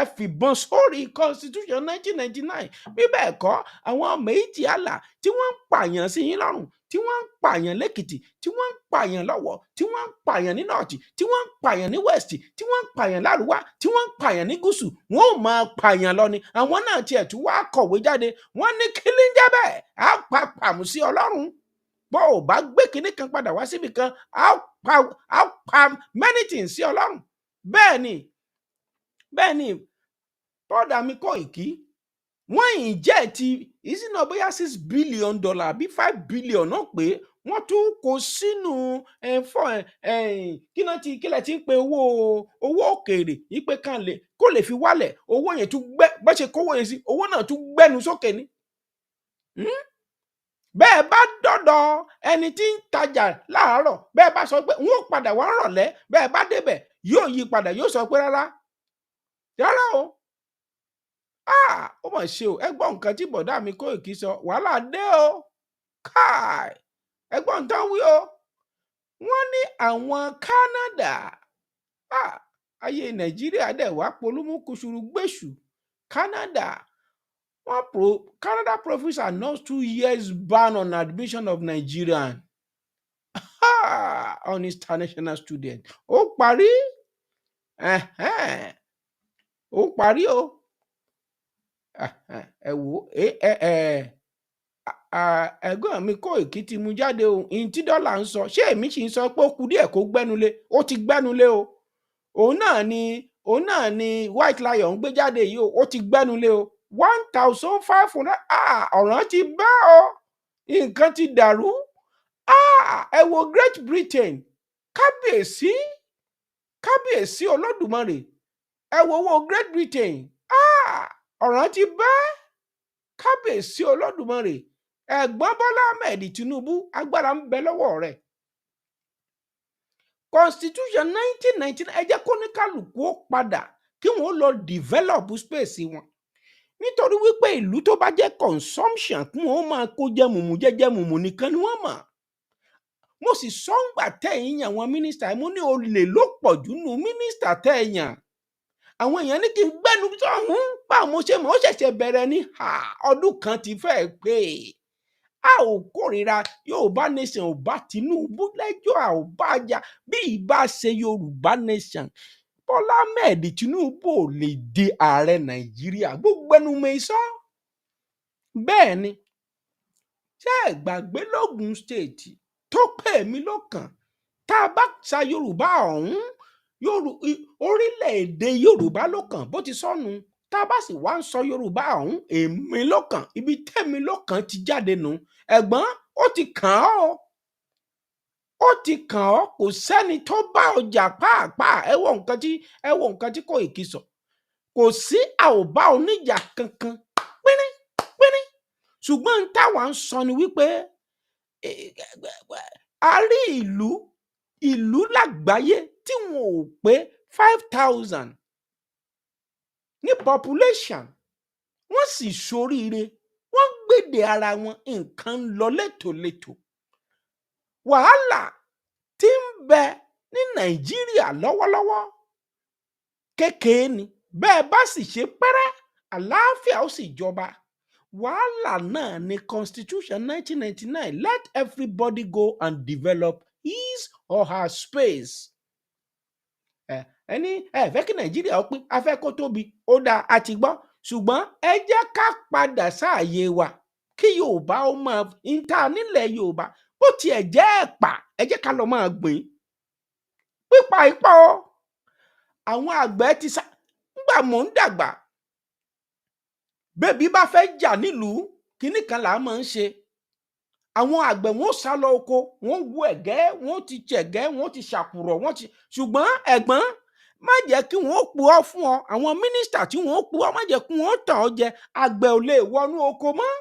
ẹ fìbọn sórí constitution 1999 bí bẹ́ẹ̀ kọ́ àwọn méjì àlà tí wọ́n ń pààyàn sí yín lọ́rùn tí wọ́n ń pààyàn lẹ́kìtì tí wọ́n ń pààyàn lọ́wọ́ tí wọ́n ń pààyàn ní nọ́ọ̀tì tí wọ́n ń pààyàn ní wẹ́ẹ̀sì tí wọ́n ń pààyàn lárúwá tí wọ́n ń pààyàn ní gúúsù wọ́n ò máa pààyàn lọ ni àwọn náà tiẹ̀ tún wá kọ̀wé jáde wọ́n ní kí ló ń jẹ́ bẹ́ẹ̀ á pa pàmù sí Ọlọ́run bó o bá gbé kinní kan padà wá síbi kan á pa many things sí Ọlọ́run bẹ́ẹ̀ ni bọ́dà mi Koiki wọ́n yìí jẹ́ ti ìsìnà bóyá $6 billion bí $5 billion náà pé wọ́n tún kó sínú kílẹ̀ tí ń pe owó òkèèrè ìpè kan lè kó lè fi wálẹ̀ owó yẹn tún bá ṣe kówó yẹn sí owó náà tún gbẹ́nu sókè ni. bẹ́ẹ̀ bá dọ́dọ̀ ẹni tí ń tajà láàárọ̀ bẹ́ẹ̀ bá sọ pé wọ́n padà wá rọ̀lẹ́ bẹ́ẹ̀ bá débẹ̀ yóò yí padà yóò sọ pé rárá o. Ó mà ṣe o ẹgbọ́n nǹkan tí bọ̀dá mi Koiki sọ wàhálà dé o káì ẹgbọ́n nǹkan wí o wọ́n ní àwọn Canada ayé Nàìjíríà dẹ̀ wá polúmúkúṣùrù gbèṣù Canada Canada province announced 2 years ban on admission of Nigerian on international students ó parí o. Ẹ wò ẹ̀gbọ́n mi Koiki ti mú jáde o ìyìn tí dọ́là ń sọ ṣé èmi sì ń sọ pé ó kù díẹ̀ kó gbẹ́nulé ó ti gbẹ́nulé o òun náà ni White Lion ń gbé jáde yìí o ó ti gbẹ́nulé o 1,500 ọ̀ràn ti bá o nǹkan ti dàrú ẹ wo Great Britain kábíyèsí Olódùmarè ẹ wo owó Great Britain ọ̀ràn ti bá kábíyèsí Olódùmarè ẹ̀gbọ́n Bọ́lá Ahmed Tinubu agbára ń bẹ lọ́wọ́ rẹ̀ constitution 1999 ẹ jẹ́ kó ní kálukú ó padà kí wọ́n lọ develop space wọn nítorí wípé ìlú tó bá jẹ́ consumption kí wọ́n máa kó jẹ́ mùmù nìkan ni wọ́n mọ̀ mo sì sọ́ngbà tẹ̀yìn àwọn mínísítà mo ní olè ló pọ̀ jù nù mínísítà tẹ̀yìn àwọn èèyàn ní kí n gbẹ́nu sọ́hún bá mo ṣe mọ̀ ó ṣẹ̀ṣẹ̀ bẹ̀rẹ̀ ní ọdún kan ti fẹ́ pé a ò kórìíra Yorùbá nation ò bá Tinubu lẹ́jọ́ a ò bá jà bí ìbá ṣe Yorùbá nation Bọ́lá Ahmed Tinubu ò lè di ààrẹ Nàìjíríà gbogbo ẹnu mi sọ bẹ́ẹ̀ ni ṣé ẹ gbàgbé lógùn state tó pè mí lọ́kàn tá a bá sa Yorùbá ọ̀hún orílẹ̀-èdè Yorùbá lọ́kàn bó ti sọnù tá a bá sì wá ń sọ Yorùbá ọ̀hún èmi lọ́kàn ibi tẹ́mi lọ́kàn ti jáde nù ẹ̀gbọ́n ó ti kàn ọ́ kò sẹ́ni tó bá ọjà pàápàá ẹ wo nǹkan tí Koiki sọ kò sí àòbá oníjà kankan pínrín ṣùgbọ́n táwa ń sọ ni wípé a rí ìlú lágbàáyé tí wọn ò pé 5,000 ní population wọ́n sì ṣoríire wọ́n gbèdè ara wọn nǹkan ń lọ létòlétò wàhálà tí ń bẹ ní Nàìjíríà lọ́wọ́lọ́wọ́ kékeré ni bẹ́ẹ̀ bá sì ṣe pẹ́rẹ́ àlàáfíà ó sì jọba wàhálà náà ni constitution 1999 let everybody go and develop his or her space. Ẹni ẹ fẹ́ kí Nàìjíríà ó pín afẹ́ kó tóbi ó dáa a ti gbọ́ ṣùgbọ́n ẹ jẹ́ ká padà sáàyè wa kí Yorùbá ó máa ń ta nílẹ̀ Yorùbá bó tiẹ̀ jẹ́ ẹ̀pà ẹ jẹ́ ká lọ máa gbìn pípa ipò àwọn àgbẹ̀ ti sá ńgbà mò ń dàgbà bébí bá fẹ́ jà nílùú kínní kan là á máa ń ṣe àwọn àgbẹ̀ wọn ó sá lọ oko wọn ó wú ẹ̀gẹ́ wọn ó ti ṣẹ̀gẹ́ wọn ó ti ṣàkùrọ̀ wọn ti ṣùgbọ́n ẹ̀gbọ́n má jẹ́ kí wọ́n ó purọ́ fún ọ àwọn mínísítà tí wọ́n ó purọ́ má jẹ́ kí wọ́n ó tàn ọ́ jẹ àgbẹ̀ ò lè wọnú oko mọ́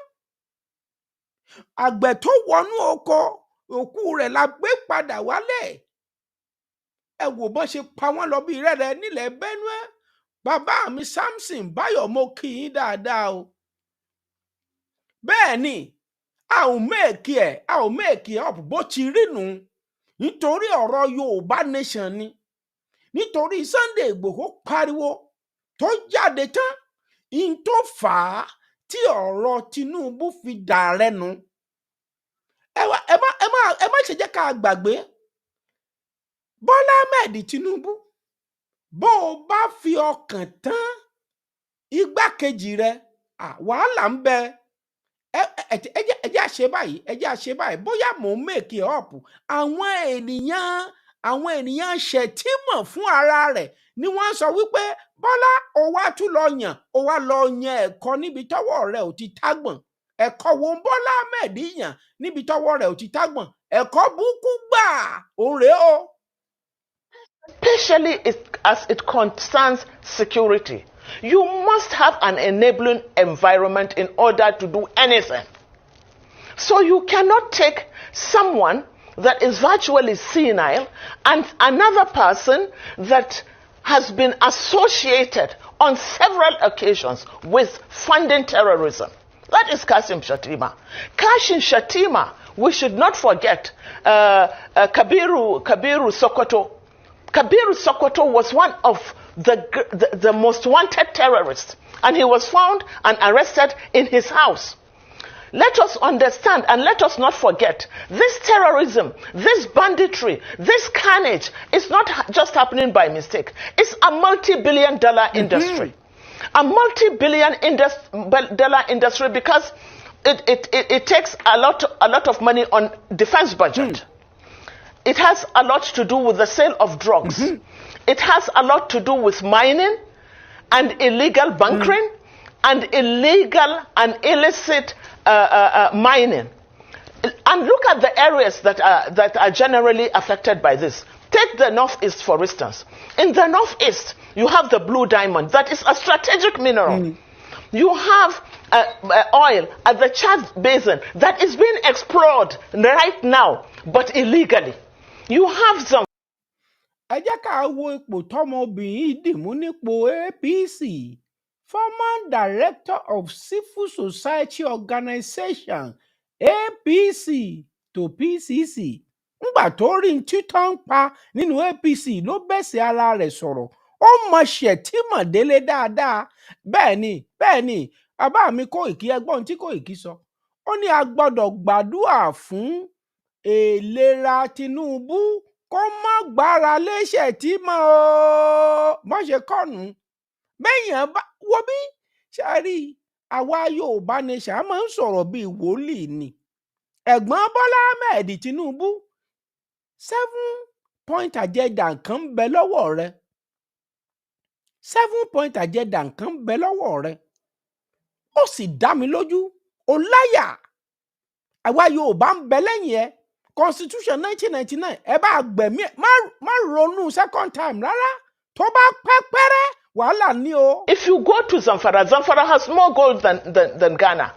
àgbẹ̀ tó wọnú oko òkú rẹ̀ la gbé padà wálẹ̀ ẹ wò bọ́n ṣe pa wọ́n lọ bí rẹ́rẹ́ nílẹ̀ Benue bàbá mi Samson Báyọ̀ mo kì í dáadáa o bẹ́ẹ̀ ni a ò méèkì up bó ti rí nù nítorí ọ̀rọ̀ Yorùbá nation ni nítorí Sunday Ìgbòho pariwo tó jáde tán in tó fà á tí ọ̀rọ̀ Tinubu fi dàrẹ́ nu ẹ má ṣe jẹ́ ká gbàgbé Bọ́lá Ahmed Tinubu bó o bá fi ọkàn tán igbákejì rẹ wàhálà ń bẹ ẹ jẹ́ àṣẹ báyìí bóyá mò ń make it up àwọn ènìyàn ṣètìmọ̀ fún ara rẹ̀ ni wọ́n sọ wípé Bọ́lá ó wá tún lọ yàn ó wá lọ yan ẹ̀kọ́ níbi tọ́wọ́ rẹ̀ ò ti tágbọ̀n ẹ̀kọ́ wo Bọ́lá Ahmed yàn níbi tọ́wọ́ rẹ̀ ò ti tágbọ̀n ẹ̀kọ́ burúkú gbà òun rèé o. Especially as it concerns security. You must have an enabling environment in order to do anything. So you cannot take someone that is virtually senile and another person that has been associated on several occasions with funding terrorism. That is Kashim Shettima. Kashim Shettima, we should not forget Kabiru Sokoto. Kabiru Sokoto was one of the most wanted terrorists, and he was found and arrested in his house. Let us understand and let us not forget, this terrorism, this banditry, this carnage is not just happening by mistake. It's a multi-billion-dollar industry. A multi-billion dollar industry because it takes a lot of money on defense budget. It has a lot to do with the sale of drugs. It has a lot to do with mining and illegal bunkering and illegal and illicit mining. And look at the areas that are generally affected by this. Take the Northeast, for instance. In the Northeast, you have the blue diamond. That is a strategic mineral. You have oil at the Chad Basin that is being explored right now, but illegally. You have some. Ẹ jẹ́ ká wo ipò tọ́mọbìnrin dìmú nípò APC, former director of civil society organization APC to PCC. Ńgbà tó rí títọ́ ń pa nínú APC ló bẹ̀sẹ̀ ara rẹ̀ sọ̀rọ̀. Ó mọ Shettima délé dáadáa. Bẹ́ẹ̀ ni, bàbá mi Kóìkí ẹgbọ́n tí Kóìkí sọ. Ó ní a gbọ́dọ̀ gbàdúrà fún ìlera Tinubu kó má gbára lé Shettima o. Bọ́n ṣe kọ́nu. Bẹ́yàn bá wo bí ṣáàrí àwa Yorùbá nation máa ń sọ̀rọ̀ bíi wòlíì ni. Ẹ̀gbọ́n Bọ́lá Ahmed Tinubu 7-point agenda kan ń bẹ lọ́wọ́ rẹ̀. 7-point agenda kan ń bẹ lọ́wọ́ rẹ̀. Ó sì dá mi lójú. Ó láyà. Àwa Yorùbá ń bẹ lẹ́yìn ẹ. Constitution 1999 ẹ bá gbẹ̀mí má ronú second time rárá. Tó bá pẹ́ pẹ́rẹ́ wàhálà ni o. If you go to Zamfara, Zamfara has more gold than Ghana.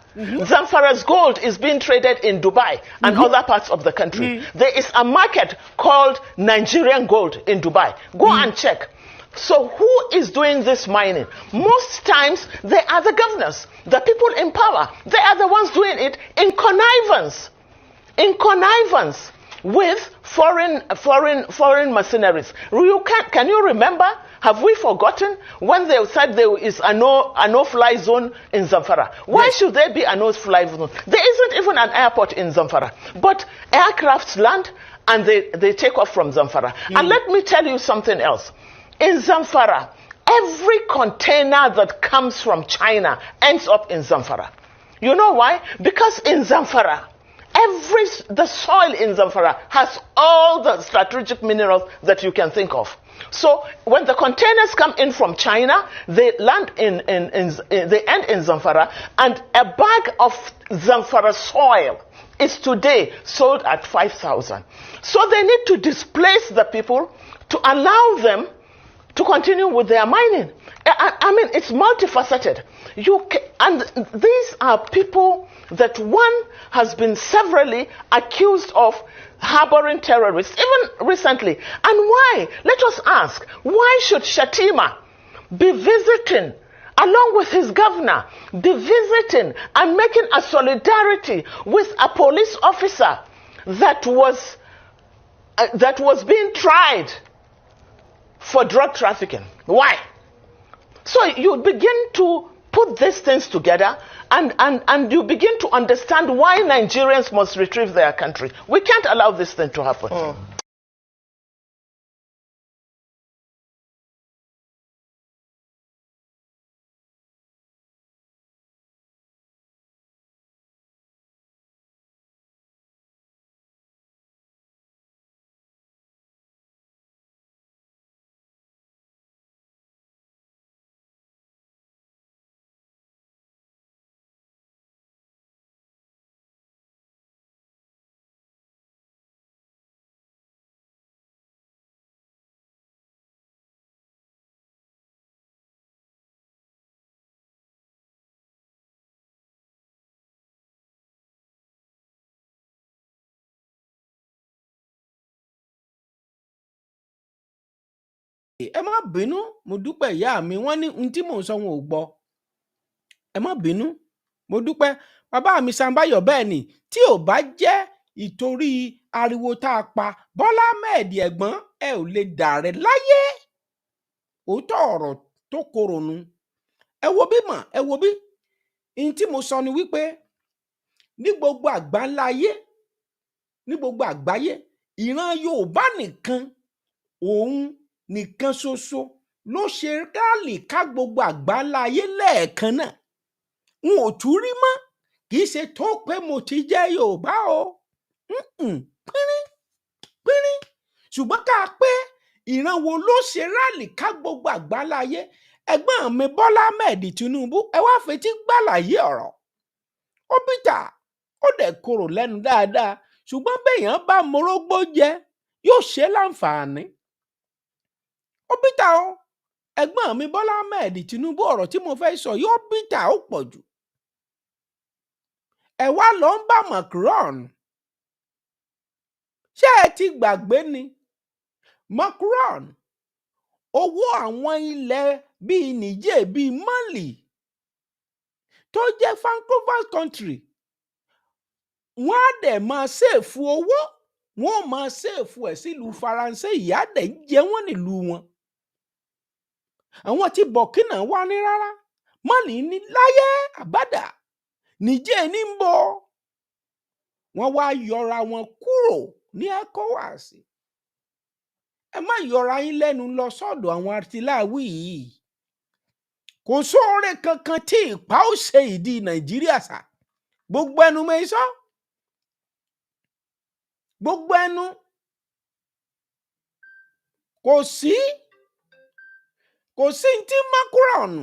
Zamfara's gold is being traded in Dubai and other parts of the country. There is a market called Nigerian gold in Dubai. Go and check. So who is doing this mining? Most times they are the governors, the people in power. They are the ones doing it in connivance with foreign mercenaries. Can you remember? Have we forgotten when they said there is a no-fly zone in Zamfara? Why should there be a no-fly zone? There isn't even an airport in Zamfara, but aircrafts land and they take off from Zamfara. And let me tell you something else. In Zamfara, every container that comes from China ends up in Zamfara. You know why? Because in Zamfara, the soil in Zamfara has all the strategic minerals that you can think of. So when the containers come in from China, they land they end in Zamfara, and a bag of Zamfara soil is today sold at 5,000. So they need to displace the people to allow them to continue with their mining. I mean, it's multifaceted. And these are people that one has been severally accused of harboring terrorists, even recently. And why? Let us ask, why should Shatima be visiting, along with his governor, be visiting and making a solidarity with a police officer that was being tried for drug trafficking? Why? So you begin to put these things together and you begin to understand why Nigerians must retrieve their country. We can't allow this thing to happen. Ẹ má bínú, mo dúpẹ́ ìyá mi, wọ́n ní ohun tí mò ń sọ wọn ò gbọ́. Ẹ má bínú, mo dúpẹ́. Bàbá mi Sanbáyọ̀, bẹ́ẹ̀ ni, tí ò bá jẹ́ ìtorí ariwo tá a pa Bọ́lá Ahmed ẹ̀gbọ́n, ẹ ò lè dàrẹ láyé. Òótọ́ ọ̀rọ̀ tó korò nu. Ẹ wo bí mà, ẹ wo bí. Ohun tí mo sọ ni wípé ní gbogbo àgbáńláyé, ní gbogbo àgbáyé, ìran Yorùbá nìkan, òun nìkan ṣoṣo ló ṣe rálì ká gbogbo àgbáńláyé lẹ́ẹ̀kan náà. N ò tún rí mọ́, kì í ṣe tó pé mo ti jẹ́ Yorùbá o. Pínrín pínrín. Ṣùgbọ́n ká pé ìran wo ló ṣe rálì ká gbogbo àgbáńláyé? Ẹ̀gbọ́n mi Bọ́lá Ahmed Tinubu, ẹ wá fetí gbàlàyé ọ̀rọ̀. Ó bìtà, ó dẹ̀ korò lẹ́nu dáadáa, ṣùgbọ́n béèyàn bá morógbó jẹ, yóò ṣe láǹfààní. Ó bìtà o. Ẹ̀gbọ́n mi Bọ́lá Ahmed Tinubu, ọ̀rọ̀ tí mo fẹ́ sọ yóò bìtà ó pọ̀ jù. Ẹ wá lọ ń bá Macron. Ṣé ẹ ti gbàgbé ni? Macron, owó àwọn ilẹ̀ bíi Niger, bíi Mali, tó jẹ́ Francophone country, wọ́n á dẹ̀ máa ṣèfù owó, wọ́n ó máa ṣèfù ẹ̀ sílùú Faransé, ìyà dẹ̀ ń jẹ wọ́n nílùú wọn. Àwọn tí Burkina wá ní rárá, Mali ní láyé àbádà, Niger ní ń bọ̀. Wọ́n wá yọra wọn kúrò ní ECOWAS. Ẹ má yọra yín lẹ́nu lọ sọ́dọ̀ àwọn artiláwí yìí. Kò sóore kankan tí ìpá ó ṣe ìdí Nàìjíríà sà. Gbogbo ẹnu mi sọ. Gbogbo ẹnu. Kò sí tí Macron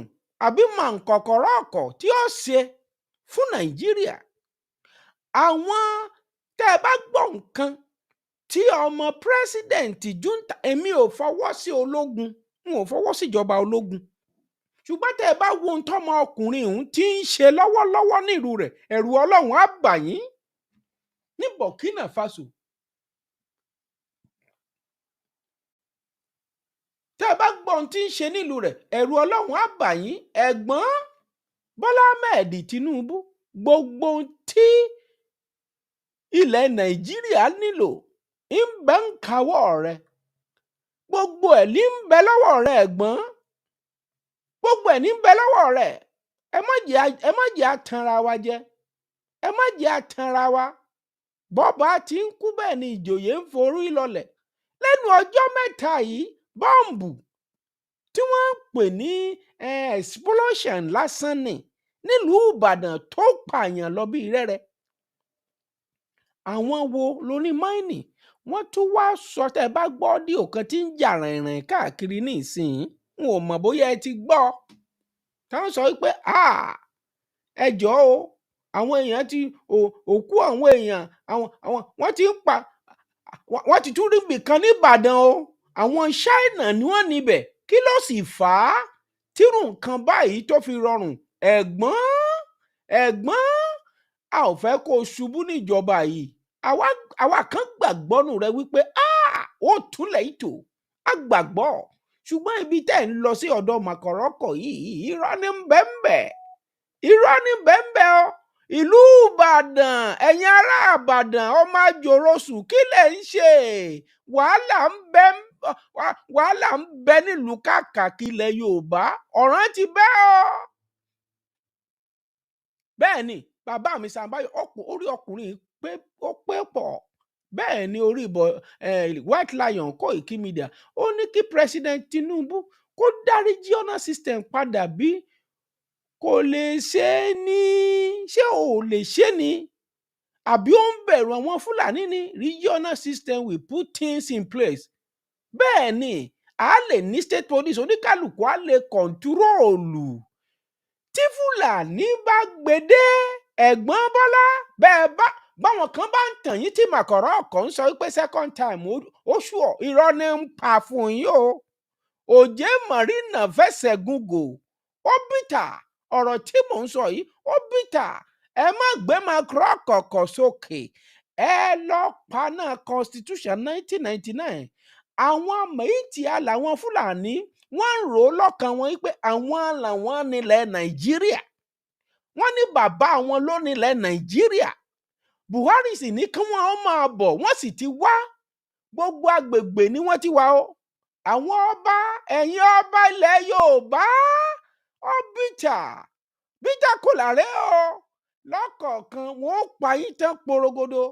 àbí màǹkọ̀kọ̀rọ̀ ọkọ̀ tí ó ṣe fún Nàìjíríà. Àwọn tẹ́ ẹ bá gbọ́ nǹkan tí ọmọ pírẹ́sídẹ̀ǹtì junta, èmi ò fọwọ́ sí ológun, n ò fọwọ́ sí ìjọba ológun. Ṣùgbọ́n tẹ́ ẹ bá wo ohun tọ́mọ ọkùnrin òun tí ń ṣe lọ́wọ́lọ́wọ́ nílùú rẹ̀, ẹ̀rù Ọlọ́run á bà yín. Ní Burkina Faso, tẹ́ bá gbọ́ ohun tí ń ṣe nílùú rẹ̀ ẹ̀rù Ọlọ́run á bà yín. Ẹ̀gbọ́n Bọ́lá Ahmed Tinubu, gbogbo ohun tí ilẹ̀ Nàìjíríà nílò ń bẹ ń káwọ́ rẹ̀, gbogbo ẹ̀ ní ń bẹ lọ́wọ́ rẹ̀ ẹ̀gbọ́n, gbogbo ẹ̀ ní ń bẹ lọ́wọ́ rẹ̀. Ẹ má jẹ́ atanra wa jẹ, ẹ má jẹ́ atanra wa. Bọ́ba ti ń kú bẹ́ẹ̀ ni ìjòyè ń forí lọlẹ̀. Lẹ́nu ọjọ́ mẹ́ta yìí bọ́ǹbù tí wọ́n ń pè ní explosion lásán ni nílùú Ìbàdàn tó pààyàn lọ bí rẹ́rẹ́. Àwọn wo lóní máìnì wọ́n tún wá sọ, tẹ́ bá gbọ́ díò kan tí ń jà rìnrìn káàkiri ní ìsìn, n ò mọ̀ bóyá ẹ ti gbọ́, táwọn sọ wípé ẹ jọ̀ọ́ o, àwọn èèyàn ti òkú àwọn èèyàn wọ́n ti ń pa, wọ́n ti tún rí ibìkan ní Ìbàdàn o, àwọn Ṣáínà ni wọ́n níbẹ̀. Kí ló sì fà á tírú nǹkan báyìí tó fi rọrùn? Ẹ̀gbọ́n a ò fẹ́ kó o ṣubú níjọba yìí. Àwa kan gbàgbọ́ nù rẹ wípé ó túnlẹ̀ ìtò, a gbàgbọ́, ṣùgbọ́n ibi tẹ́ ń lọ sí ọ̀dọ̀ Màkọ̀rọ́kọ̀ yìí irọ́ ní bẹ́ẹ̀nbẹ́, irọ́ ní bẹ́ẹ̀nbẹ́ o. Ìlú Ìbàdàn, ẹ̀yin ará Ìbàdàn, ọmọ àjòrosù, kí lẹ̀ ń ṣe? Wàhálà ń bẹ nílùú káàkiri ilẹ̀ Yorùbá, ọ̀ràn ti bẹ́ ọ. Bẹ́ẹ̀ ni bàbá mi Sàmbáyọ̀, orí ọkùnrin ó pé pọ̀. Bẹ́ẹ̀ ni orí White Lion Koiki Media ó ní kí President Tinubu kó dáríjì ọ̀nà system padà bí kò lè ṣe é ní, ṣé ò lè ṣe ni? Àbí ó ń bẹ̀rù àwọn Fúlàní ni? Regional system will put things in place. Bẹ́ẹ̀ ni a lè ní state police, oníkálùkù a lè kọ̀ǹtúròòlù. Tí Fúlàní bá gbèdé ẹ̀gbọ́n Bọ́lá, bẹ́ẹ̀ báwọn kan bá ń tàn yín tí Màkọ̀rọ́kọ̀ ń sọ wípé second time oṣù irọ́ ní ń pa fún yín o. Òjé Marina fẹsẹ̀ gúngò, ó bìtà ọ̀rọ̀ tí mò ń sọ yìí, ó bìtà. Ẹ má gbé Màkọ̀rọ́kọ̀ sókè, ẹ lọ paná constitution 1999. Àwọn mẹ̀yìntìá làwọn Fúlàní wọ́n ń rò ó lọ́kàn wọn wípé àwọn làwọn nílẹ̀ Nàìjíríà, wọ́n ní bàbá wọn ló nílẹ̀ Nàìjíríà. Buhari sì ní kí wọ́n máa bọ̀, wọ́n sì ti wá, gbogbo agbègbè ni wọ́n ti wá o. Àwọn ọba, ẹ̀yin ọba ilẹ̀ Yorùbá, ó bìtà kò lárẹ́ o, lọ́kọ̀ọ̀kan wọn ó pa yín tán porogodo.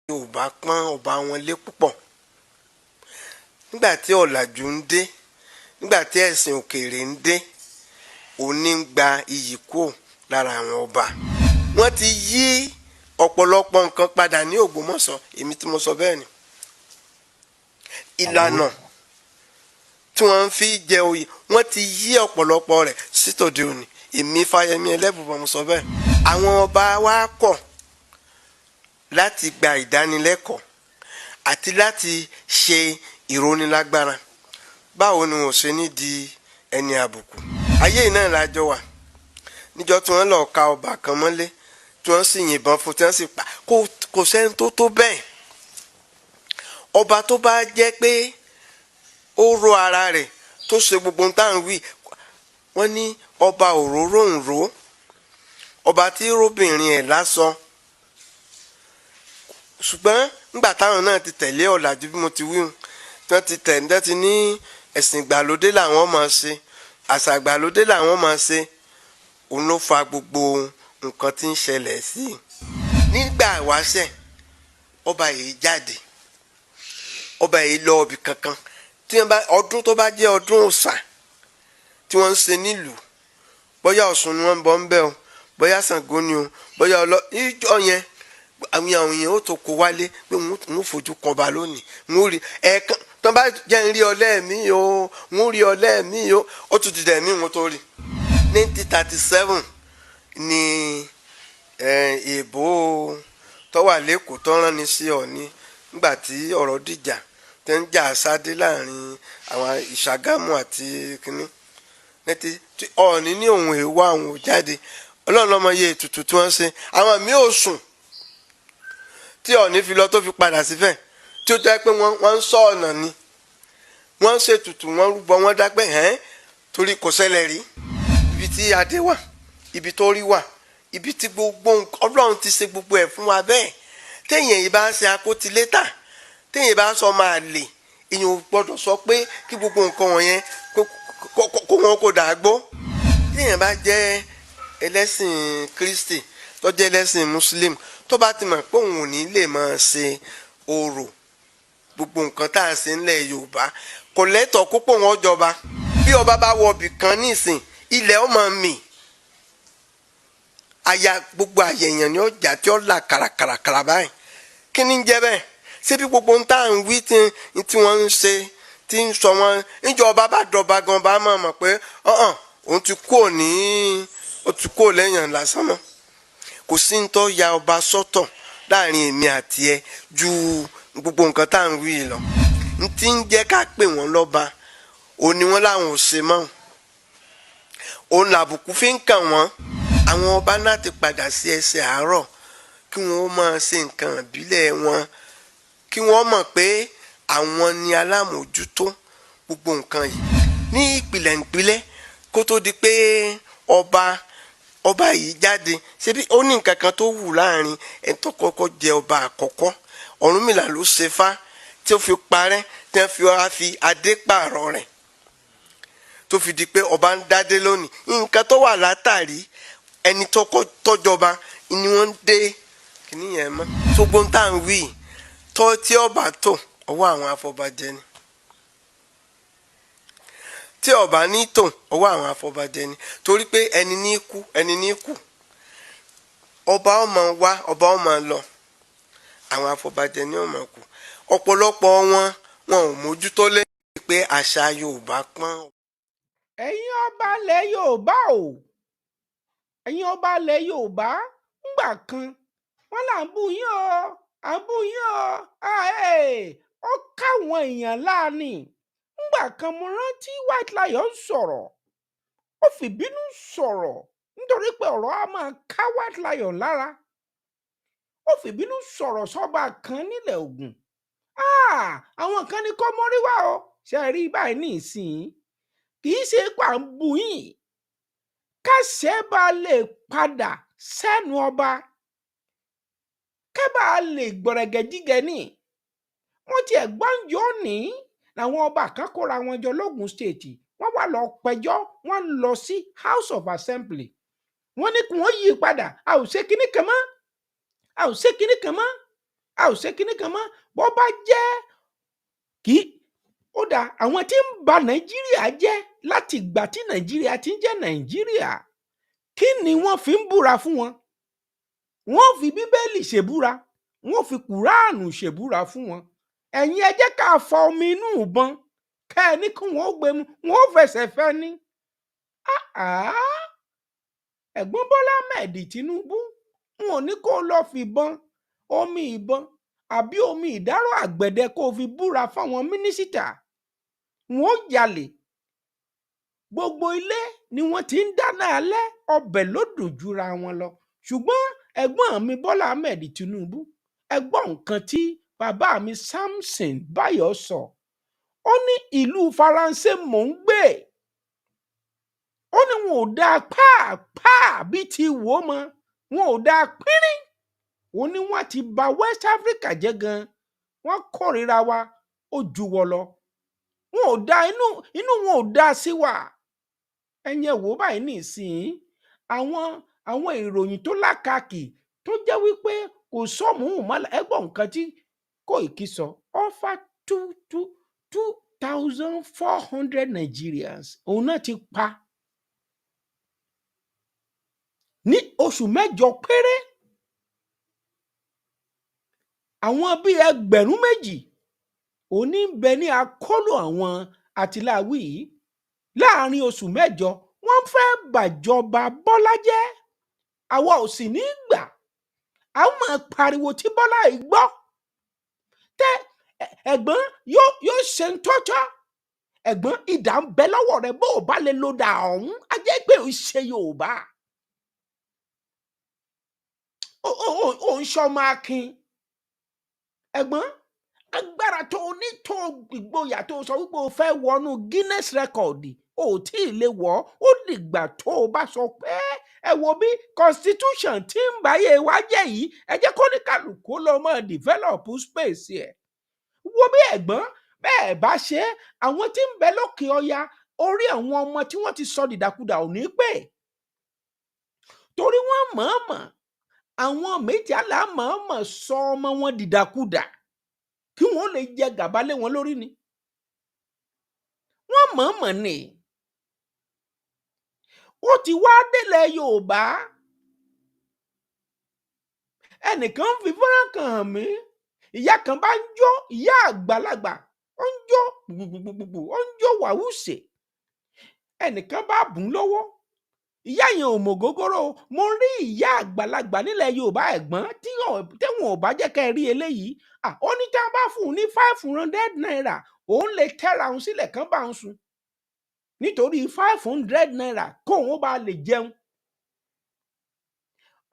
Yorùbá pọ́n ọba wọn lé púpọ̀. Nígbà tí ọ̀làjú ń dé, nígbà tí ẹ̀sìn òkèèrè ń dé, òní ń gba iyì kúrò lára àwọn ọba. Wọ́n ti yí ọ̀pọ̀lọpọ̀ nǹkan padà ní Ògbómọ̀ṣọ́, èmi tí mo sọ bẹ́ẹ̀ ni. Ìlànà tí wọ́n fi jẹ oyè, wọ́n ti yí ọ̀pọ̀lọpọ̀ rẹ̀ sítòde òní. Èmi Fáyẹmí Ẹlẹ́bùbọn mo sọ bẹ́ẹ̀. Àwọn ọba wa kọ̀ láti gba ìdánilẹ́kọ̀ọ́ àti láti ṣe ìrónilágbára. Báwo ni wọ́n ṣe ní di ẹni àbùkù? Ayé náà lájọ wà. Níjọ́ tí wọ́n lọ ka ọba kan mọ́lé, tí wọ́n sì yìnbọn fún, tí wọ́n sì pa, kò sẹ́ni tó tó bẹ́ẹ̀. Ọba tó bá jẹ́ pé ó ro ara rẹ̀ tó ṣe gbogbo ohun tá à ń wí, wọ́n ní ọba òróró ń ro, ọba tí róbìnrin ẹ̀ lásán. Ṣùgbọ́n nígbà táwọn náà ti tẹ̀lé ọ̀làjú bí mo ti wí, tí wọ́n ti tẹ̀lé ti ní ẹ̀sìn ìgbàlódé làwọn máa ṣe, àṣà ìgbàlódé làwọn máa ṣe, òun ló fa gbogbo nǹkan tí ń ṣẹlẹ̀ sí i. Nígbà ìwáṣẹ̀ ọba yìí jáde, ọba yìí lọ ibì kankan, tí wọ́n bá ọdún tó bá jẹ́ ọdún òòṣà tí wọ́n ń ṣe nílùú, bóyá Ọ̀ṣun ni wọ́n ń bọ̀ ń bẹ̀ o, bóyá Ṣàngó ni o, bóyá ìjọ yẹn àwọn èèyàn ó tó kó wálé pé n ó fojú kan ọba lónìí, n ó rí ẹ̀ẹ̀kan tó bá jẹ́ ń rí ọlẹ́ẹ̀mí o, n ó rí ọlẹ́ẹ̀mí o, ó tún ti dẹ̀ mí wọn tó rí. 1937 ni èèbó tó wà lẹ́kọ̀ọ́ tó rán ni sí Ọ̀ọ̀ni nígbà tí ọ̀rọ̀ dìjà tẹ́ ń jà sáde láàrin àwọn Ìṣàgámù àti kínní. Ọ̀ọ̀ni ní òun èèwọ̀ àwọn ò jáde, Ọlọ́run lọ́mọ iye ètùtù tí wọ́n ṣe, àwọn míì ò sùn tí Ọ̀ọ̀ni fi lọ tó fi padà síbẹ̀, tí ó jẹ́ pé wọ́n ń sọ ọ̀nà ni. wọ́n ṣe tutù wọ́n rúbọ wọ́n dágbẹ́ torí kò ṣẹlẹ̀ rí ibi tí adé wà ibi tó rí wà ibi tí gbogbo Ọlọ́run ti ṣe gbogbo ẹ̀ fún wa bẹ́ẹ̀ téèyàn yìí bá ṣe akótilétà téèyàn bá sọ máa lè èèyàn ò gbọ́dọ̀ sọ pé kí gbogbo nǹkan wọ̀nyẹn kó wọn kò dàgbó téèyàn bá jẹ́ ẹlẹ́sìn Kristi tó jẹ́ ẹlẹ́sìn Muslim tó bá ti mọ̀ pé òun ò ní lè máa ṣe orò gbogbo nǹkan tá à ń ṣe ńlẹ̀ Yorùbá kò lẹ́tọ̀ọ́ kópò wọn jọba bí ọba bá wọ ibì kan nísìn ilẹ̀ ó máa mì àyà gbogbo àyẹ̀yàn ni ó jà tí ó là kàràkàràkàrà báyìí kí ni ń jẹ́ bẹ́ẹ̀ ṣé bí gbogbo ń tà ń wí tí wọ́n ń ṣe tí ń sọ wọn níjọba bá dọba gan bá máa mọ̀ pé òun ti kú lẹ́yìn lásán mọ́ kò sí ń tọ́ ya ọba sọ́tọ̀ láàrin èmi àti ẹ ju gbogbo nǹkan tá à ń wí lọ n ti ń jẹ́ ká pè wọ́n lọ́ba òun ni wọ́n láwọn ò ṣe mọ́ òun làbùkù fi ń kàn wọ́n àwọn ọba náà ti padà sí ẹsẹ̀ àárọ̀ kí wọ́n máa ṣe nǹkan ìbílẹ̀ wọn kí wọ́n mọ̀ pé àwọn ni alámòjútó gbogbo nǹkan yìí ní ìpìlẹ̀ kó tó di pé ọba yìí jáde ṣebí ó ní nǹkan kan tó wù láàrin ẹni tó kọ́kọ́ jẹ ọba àkọ́kọ́ Ọ̀rúnmìlà ló ṣe fá tí ó fi parẹ́ tí wọ́n fi wá fi adé pààrọ̀ rẹ̀ tó fi di pé ọba ń dádé lónìí nǹkan tó wà látàrí ẹni tọ́jọba ni wọ́n ń dé kìnìyẹn mọ́ tó gbóǹtà ń wí tí ọba tó ọwọ́ àwọn afọbajẹ ni tí ọba ní tò ọwọ́ àwọn afọbajẹ ni torí pé ẹni ní kú ọba ọmọ wá ọba ọmọ lọ àwọn afọbajẹ ni ọmọ kú ọ̀pọ̀lọpọ̀ wọn ò mójútó lẹ́yìn pé àṣà Yorùbá pọ́n. ẹ̀yin ọba ilẹ̀ Yorùbá ẹ̀yin ọba ilẹ̀ Yorùbá ńgbà kan wọ́n là ń bú yín ó káwọn èèyàn láàánì ńgbà kan mo rántí White Lion sọ̀rọ̀ ó fìbínú sọ̀rọ̀ nítorí pé ọ̀rọ̀ á máa ká White Lion lára ó fìbínú sọ̀rọ̀ sọ́ba kan nílẹ̀ Ògùn àwọn kan ní kó mórí wá o ṣe rí báyìí ní ìsìn kì í ṣe pà ń bú yín káṣẹ́ bá lè padà sẹ́nu ọba kẹ́bà lè gbọ̀rẹ̀gẹ̀dígẹ̀ ní wọ́n ti ẹ̀gbọ́n yóò ní làwọn ọba kan kóra wọn jọ lógùn state wọ́n wá lọ pẹjọ́ wọ́n lọ sí House of Assembly wọ́n ní kí wọ́n yí padà a ò ṣe kinní kan mọ́ bó bá jẹ́ kí ó dà àwọn tí ń ba Nàìjíríà jẹ́ láti ìgbà tí Nàìjíríà ti ń jẹ́ Nàìjíríà kí ni wọ́n fi ń búra fún wọn wọ́n fi Bíbélì ṣèbúra wọ́n fi Kùránù ṣèbúra fún wọn ẹ̀yin ẹ jẹ́ ká fọ omi inú ìbọn ká ẹ ní kí wọ́n gbé mu wọ́n fẹsẹ̀ fẹ́ ní. ẹ̀gbọ́n Bọ́lá Ahmed Tinubu wọn ò ní kó lọ fìbọn omi ìbọn àbí omi ìdárò àgbẹ̀dẹ kó fi búra fáwọn mínísítà wọn ò jalè gbogbo ilé ni wọ́n ti ń dáná alẹ́ ọbẹ̀ ló dùn jura wọn lọ ṣùgbọ́n ẹ̀gbọ́n mi Bọ́lá Ahmed Tinubu ẹ̀gbọ́n nǹkan tí bàbá mi Samson Báyọ̀ sọ ó ní ìlú Faransé mò ń gbé ó ní wọn ò dáa pàápàá bí ti wò ó mọ wọn ò dáa pínrín ó ní wọ́n ti bà West Africa jẹ́ gan wọ́n kórìíra wa ó ju wọ lọ wọn ò dáa inú wọn ò dáa sí wa ẹ̀yin wò báyìí nísìnyí àwọn ìròyìn tó lákàkì tó jẹ́ wípé kò sọ́mùú mọ́lá ẹgbọ́n nǹkan tí Koiki sọ offer 2,400 Nigerians òun náà ti pa ní oṣù mẹ́jọ péré àwọn bíi 2,000 òní ń bẹ ní àkólò àwọn àtìláwí yìí láàrin oṣù mẹ́jọ wọ́n fẹ́ bàjọba Bọ́lá jẹ́ àwa ò sì ní gbà àwọn máa pariwo tí Bọ́lá yìí gbọ́ tẹ ẹ̀gbọ́n yóò ṣe ń tọ́jọ́ ẹ̀gbọ́n ìdá ń bẹ lọ́wọ́ rẹ̀ bó o bá lè lo dà ọ̀hún á jẹ́ pé ò ń ṣe Yorùbá ò ń ṣọmọ akin ẹ̀gbọ́n agbára tó ní tó ìgboyà tó sọ wípé o fẹ́ wọnú Guinness record ò tí ì lè wọ̀ ó dìgbà tó o bá sọ pé ẹ wo bí constitution tí ń báyé wa jẹ́ yìí ẹ jẹ́ kó ní kálukú lọ mọ́ develop space ẹ̀ wo bí ẹ̀gbọ́n bẹ́ẹ̀ bá ṣe àwọn tí ń bẹ lókè ọya orí àwọn ọmọ tí wọ́n ti sọ dìdàkudà ò ní pè torí wọ́n mọ̀ọ́mọ̀ àwọn méjì aláàmọ̀ọ́mọ̀ sọ ọmọ wọn dìdàkudà kí wọ́n lè jẹ gàba lé wọn lórí ni wọ́n mọ̀ọ́mọ̀ ni ó ti wá délẹ̀ Yorùbá ẹnìkan ń fi fọ́nrán kan hàn mí ìyá kan bá ń jó ìyá àgbàlagbà ó ń jó gbùgbùgbùgbù ó ń jó wàhùsè ẹnìkan bá bùn lọ́wọ́ ìyá yẹn ò mọ̀ gógóró mo rí ìyá àgbàlagbà nílẹ̀ Yorùbá ẹ̀gbọ́n tẹ́wọ̀n ò bá jẹ́ ká ẹ rí eléyìí ó ní tá a bá fún un ní 500 naira òun lè tẹ́ra òun sílẹ̀ kán bá òun sùn nítorí 500 naira kóun bá lè jẹun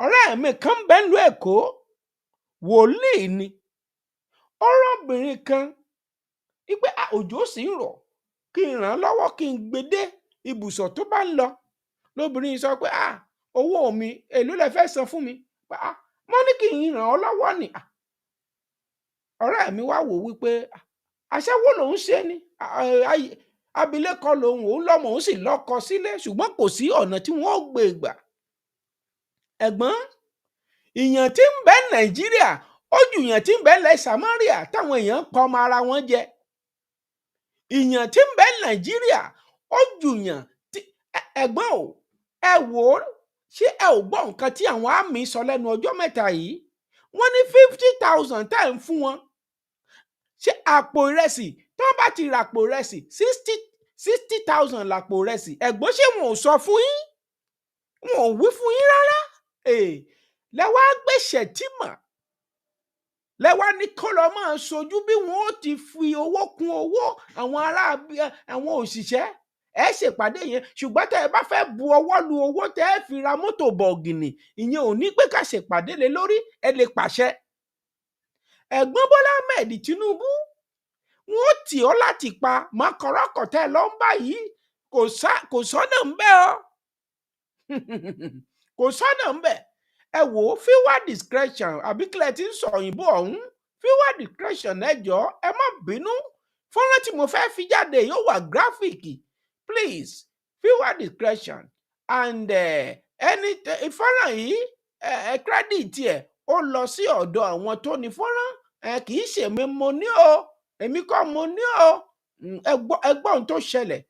ọ̀rẹ́ mi kan bẹ́ẹ̀ lu Èkó wòlíì ni ọ̀rọ̀bìnrin kan wípé òjò sì ń rọ̀ kí n ràn án lọ́wọ́ kí n gbé dé ibùsọ̀ tó bá ń lọ lóbìnrin sọ pé owó mi èló lẹ fẹ́ san fún mi mo ní kí n ràn ọ́ lọ́wọ́ ni ọ̀rẹ́ mi wá wò wípé aṣẹ́wó lòun ṣe ni abilékọ lòun òun lọ́mọ òun sì lọ́kọ sílé ṣùgbọ́n kò sí ọ̀nà tí wọ́n gbé gbà ẹ̀gbọ́n ìyàn tí ń bẹ Nàìjíríà ó ju ìyàn tí ń bẹ lẹ Samaria táwọn èèyàn pa ọmọ ara wọn jẹ ìyàn tí ń bẹ Nàìjíríà ó ju ìyàn tí ẹ̀gbọ́n o ẹ wò ó ṣé ẹ ò gbọ́ nǹkan tí àwọn àmì sọ lẹ́nu ọjọ́ mẹ́ta yìí wọ́n ní 50,000 tá ẹ̀ ń fún wọn ṣé àpò ìrẹsì tó bá ti ra àpò ìrẹsì 60,000 làpò ìrẹsì ẹ̀gbọ́n ṣé wọn ò sọ fún yín wọn ò wí fún yín rárá lẹ́wọ́ gbèsè tí mọ̀ lẹ́wọ́ ní kó lọ máa sojú bí wọn ó ti fi owó kún owó àwọn àwọn òṣìṣẹ́ ẹ ṣèpàdé yẹn ṣùgbọ́n tẹ́ ẹ bá fẹ́ bu ọwọ́ lu owó tẹ́ ẹ fi ra mọ́tò bọ̀gìnì ìyẹn ò ní pé ká ṣèpàdé lé lórí ẹ lè pàṣẹ. ẹ̀gbọ́n Bọ́lá Ahmed Tinubu wọn ó tì ọ́ láti pa mọ́kànlọ́kọ̀ tẹ́ ẹ lọ ń bá yìí kò sọ́nà ń bẹ́ ọ kò sọ́nà ń bẹ́ ẹ wò ó fíwá discretion àbí kílẹ̀ tí ń sọ òyìnbó ọ̀hún fíwá discretion ẹ jọ̀ọ́ ẹ má bínú fọ́nrán tí mo fẹ́ fi jáde yóò wà gíráfíìkì please viewer discretion and ẹni fọ́nrán yìí credit ẹ̀ ó lọ sí ọ̀dọ̀ àwọn tó ní fọ́nrán kì í ṣe mi mo ní o èmi kọ́ mo ní o ẹgbọ́n tó ṣẹlẹ̀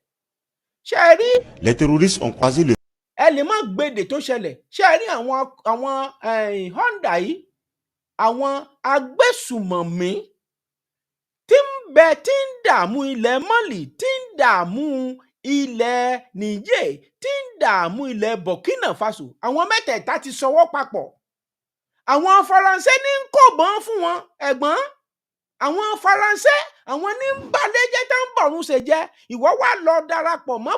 ṣe é rí. Les terroristes ont croisé le. ẹ lè má gbèdè tó ṣẹlẹ̀ ṣe é rí àwọn Honda yìí àwọn agbésùmọ̀mí tí ń bẹ tí ń dààmú ilẹ̀ Mali tí ń dààmú ilẹ̀ Niger tí ń dààmú ilẹ̀ Burkina Faso àwọn mẹ́tẹ̀ẹ̀ta ti sọwọ́ papọ̀ àwọn Faransé ní ń kọ̀bọ̀n fún wọn ẹ̀gbọ́n àwọn Faransé àwọn ní ń balẹ̀jẹ́ tó ń bọ̀rùn ṣe jẹ́ ìwọ wà lọ darapọ̀ mọ́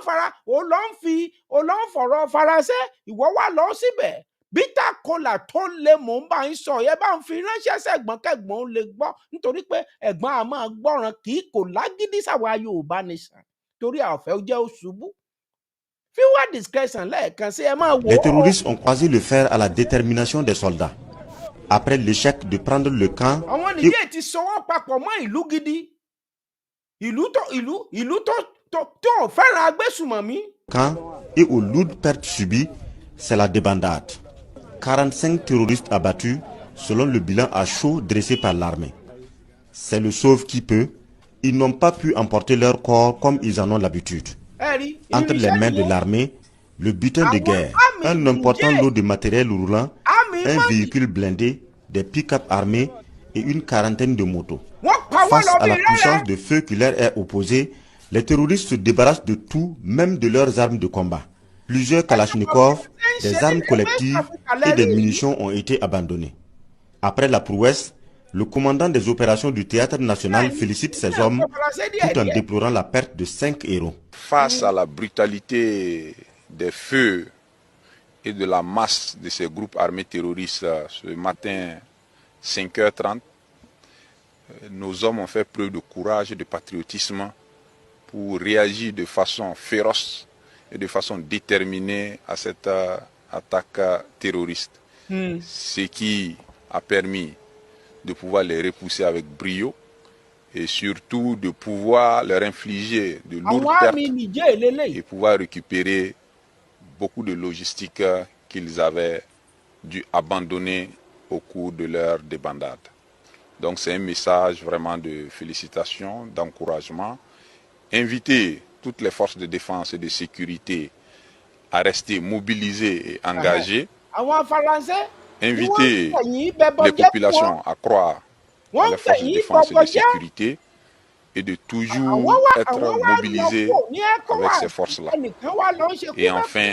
ó lọ ń fọ̀rọ̀ Faransé ìwọ wà lọ síbẹ̀ bitter kola tó lè mò ń bá ń sọ yẹ bá ń fi ránṣẹ́ sẹ́gbọ́n kẹ́gbọ́n ó lè gbọ́ nítorí pé ẹ̀gbọ́n a máa gbọ́ràn kì í kò lágídí sáwa Yorùbá nation torí àfẹ́ jẹ́ òṣùbù fíwá discretion lẹ́ẹ̀kan sí ẹ máa wò ó. Les terroristes ont croisé le fer à la détermination des soldats après l'échec de prendre le camp. àwọn nìyẹn ti sọwọ́ papọ̀ mọ́ ìlú gidi ìlú tó fẹ́ràn agbésùmọ̀mí. Camp et aux lourdes pertes subies, c'est la débandade. 45 terroristes abattus selon le bilan à chaud dressé par l'armée. C'est le sauve qui peut. Ils n'ont pas pu emporter leur corps comme ils en ont l'habitude. Entre les mains de l'armée, le butin de guerre, un important lot de matériel roulant, un véhicule blindé, des pick-up armés et une quarantaine de motos. Face à la puissance de feu qui leur est opposée, les terroristes se débarrassent de tout, même de leurs armes de combat. Plusieurs kalachnikovs, des armes collectives et des munitions ont été abandonnés. Après la prouesse, le commandant des opérations du Théâtre National félicite ces hommes tout en déplorant la perte de 5 héros. Face à la brutalité des feux et de la masse de ces groupes armés terroristes ce matin 5h30, nos hommes ont fait preuve de courage et de patriotisme pour réagir de façon féroce et de façon déterminée à cette attaque terroriste. Ce qui a permis de pouvoir les repousser avec brio et surtout de pouvoir leur infliger de lourdes pertes et pouvoir récupérer beaucoup de logistique qu'ils avaient dû abandonner au cours de leur débandade. Donc c'est un message vraiment de félicitations, d'encouragement. Inviter toutes les forces de défense et de sécurité à rester mobilisées et engagées. Inviter les populations à croire à les forces de défense et de sécurité et de toujours être mobilisés avec ces forces-là. Et enfin,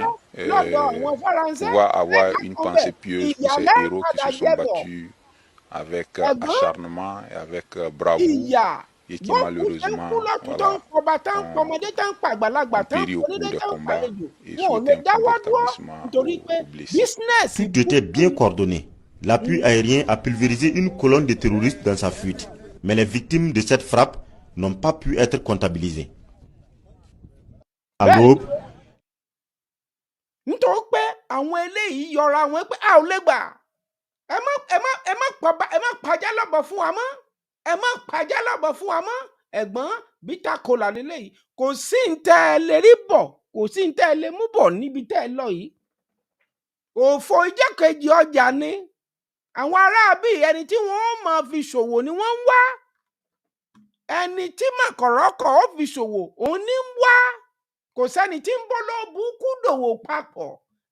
pouvoir avoir une pensée pieuse pour ces héros qui se sont battus avec acharnement et avec bravoure et qui malheureusement ont péri au cours des combats et souhaité un prompt rétablissement aux blessés. Tout était bien coordonné. L'appui aérien a pulvérisé une colonne de terroristes dans sa fuite. Mais les victimes de cette frappe n'ont pas pu être comptabilisées. À l'aube, ẹ̀gbọ́n bíta kola lélẹ́yìí kò sí ń tẹ́ ẹ lè rí bọ̀ kò sí ń tẹ́ ẹ lè mú bọ̀ níbi tẹ́ ẹ lọ yìí òfò ìjẹ́kejì ọjà ni àwọn aráabí ẹni tí wọ́n máa fi ṣòwò ni wọ́n ń wá ẹni tí màkọ̀rọ́kọ̀ ó fi ṣòwò òun ní ń wá kò sẹ́ni tí ń bọ́ lóòbù kú dòwò papọ̀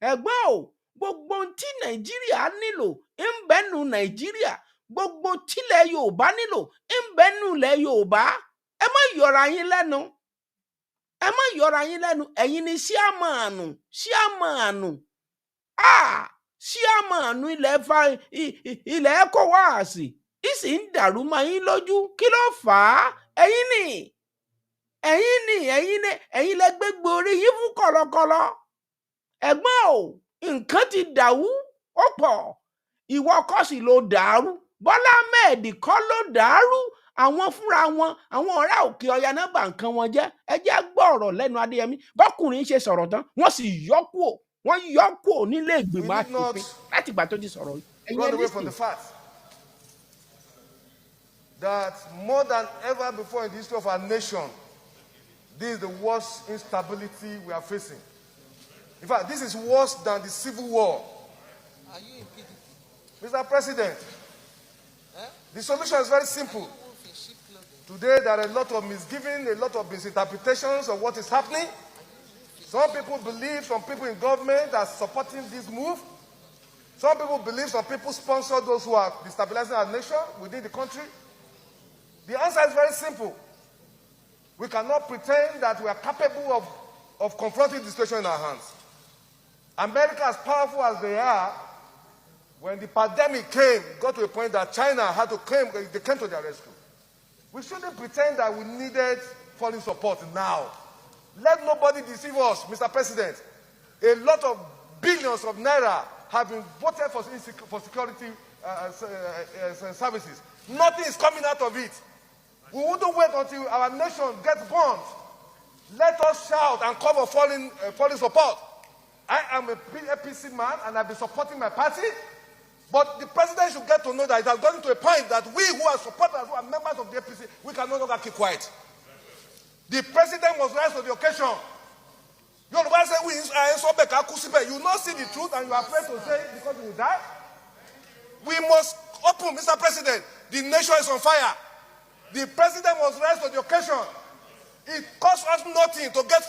ẹ̀gbọ́n o gbogbo ohun tí nàìjíríà nílò ń bẹ́nu nàìjíríà gbogbo tílẹ̀ yorùbá nílò ń bẹ́nu ilẹ̀ yorùbá ẹ má yọra yín lẹ́nu ẹ má yọra yín lẹ́nu ẹ̀yin ni ṣíàmánù ṣíàmánù ilẹ̀ ECOWAS ìsì ń dàrú mọ́ yín lójú kí ló fà á ẹ̀yin lẹ gbégbé orí yín fún kọ̀lọ̀kọ̀lọ̀ ẹ̀gbọ́n o nǹkan ti dàrú ó pọ̀ ìwọ kọ́ sì ló dàrú Bọ́lá Ahmed kọ́ ló dàrú àwọn fúnra wọn àwọn ọ̀rá òkè ọya náà bà nǹkan wọn jẹ́ ẹ jẹ́ gbọ́ ọ̀rọ̀ lẹ́nu Adéyẹmí bọ́kùnrin ṣe sọ̀rọ̀ tán wọ́n sì yọ kúò nílé ìgbìmọ̀ aṣòfin láti ìgbà tó ti sọ̀rọ̀ run away from the fact that more than ever before in the history of our nation, this is the worst instability we are facing. In fact, this is worse than the civil war. Are you in PDP? Mr. President, the solution is very simple. Today, there are a lot of misgiving, a lot of misinterpretations of what is happening. Some people believe, some people in government are supporting this move. Some people believe, some people sponsor those who are destabilizing our nation within the country. The answer is very simple. We cannot pretend that we are capable of confronting the situation in our hands. America, as powerful as they are, when the pandemic came, got to a point that China had to claim, they came to their rescue. We shouldn't pretend that we needed foreign support now. Let nobody deceive us, Mr. President. A lot of billions of naira have been voted for security services. Nothing is coming out of it. We wouldn't wait until our nation gets bombed. Let us shout and call for foreign support. I am a APC man and I've been supporting my party. But the president should get to know that it has gotten to a point that we who are supporters, who are members of the APC, we can no longer keep quiet. The president must rise to the occasion. Yoruba say, you not see the truth and you are afraid to say it because you will die. We must open, Mr. President. The nation is on fire. The president must rise to the occasion. It costs us nothing to get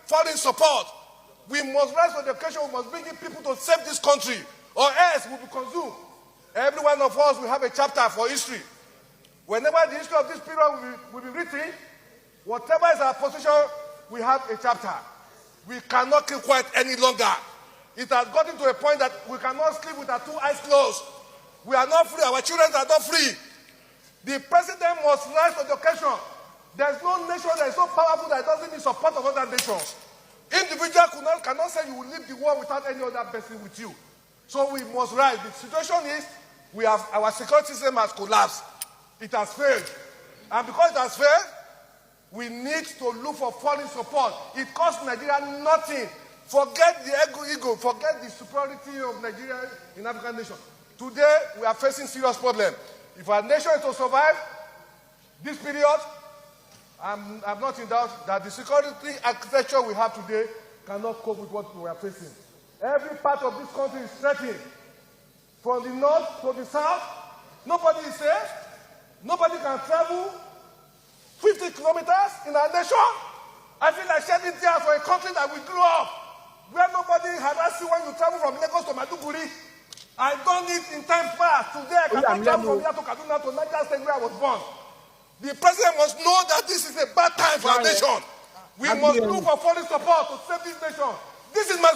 foreign support. We must rise to the occasion. We must bring in people to save this country, or else we will be consumed. Every one of us will have a chapter for history. Whenever the history of this period will be written, whatever is our position, we have a chapter. We cannot keep quiet any longer. It has gotten to a point that we cannot sleep with our two eyes closed. We are not free. Our children are not free. The president must rise to the occasion. There's no nation that is so powerful that doesn't need support of other nations. Individual cannot say you will leave the war without any other person with you. So we must rise. The situation is our security system has collapsed. It has failed. And because it has failed, we need to look for foreign support. It costs Nigeria nothing. Forget the ego, forget the superiority of Nigeria in African nation. Today, we are facing serious problems. If our nation is to survive this period, I'm not in doubt that the security architecture we have today cannot cope with what we are facing. Every part of this country is threatened. From the north to the south, nobody is safe. Nobody can travel 50 kilometers in our nation. I feel like shedding tears for a country that we grew up, where nobody harasses you when you travel from Lagos to Maiduguri. I done it in times past. Today I cannot travel from here to Kaduna to Niger State where I was born. The president must know that this is a bad time for our nation. We must look for foreign support to save this nation. This is my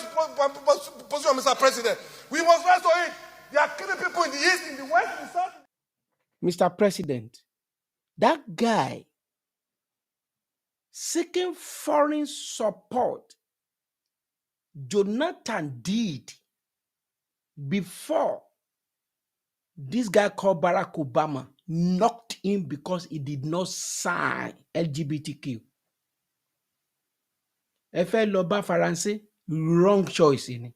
position, Mr. President. We must rise to it. They are killing people in the east, in the west, in the south. Mr. President, that guy seeking foreign support, Jonathan did before this guy called Barack Obama knocked him because he did not sign LGBTQ. Ẹ fẹ́ lọ bá Faransé, wrong choice ni.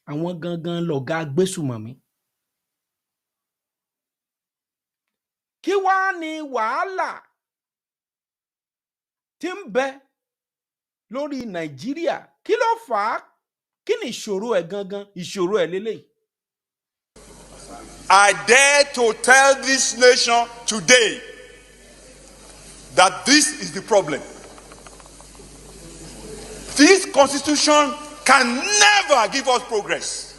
Àwọn gangan lọ̀gá agbésùmọ̀mí. Kí wá ni wàhálà tí ń bẹ lórí Nàìjíríà? Kí ló fà á? Kí ni ìṣòro ẹ̀ gangan? Ìṣòro ẹ̀ lélẹ́yìí. I dare to tell this nation today that this is the problem. This constitution can never give us progress.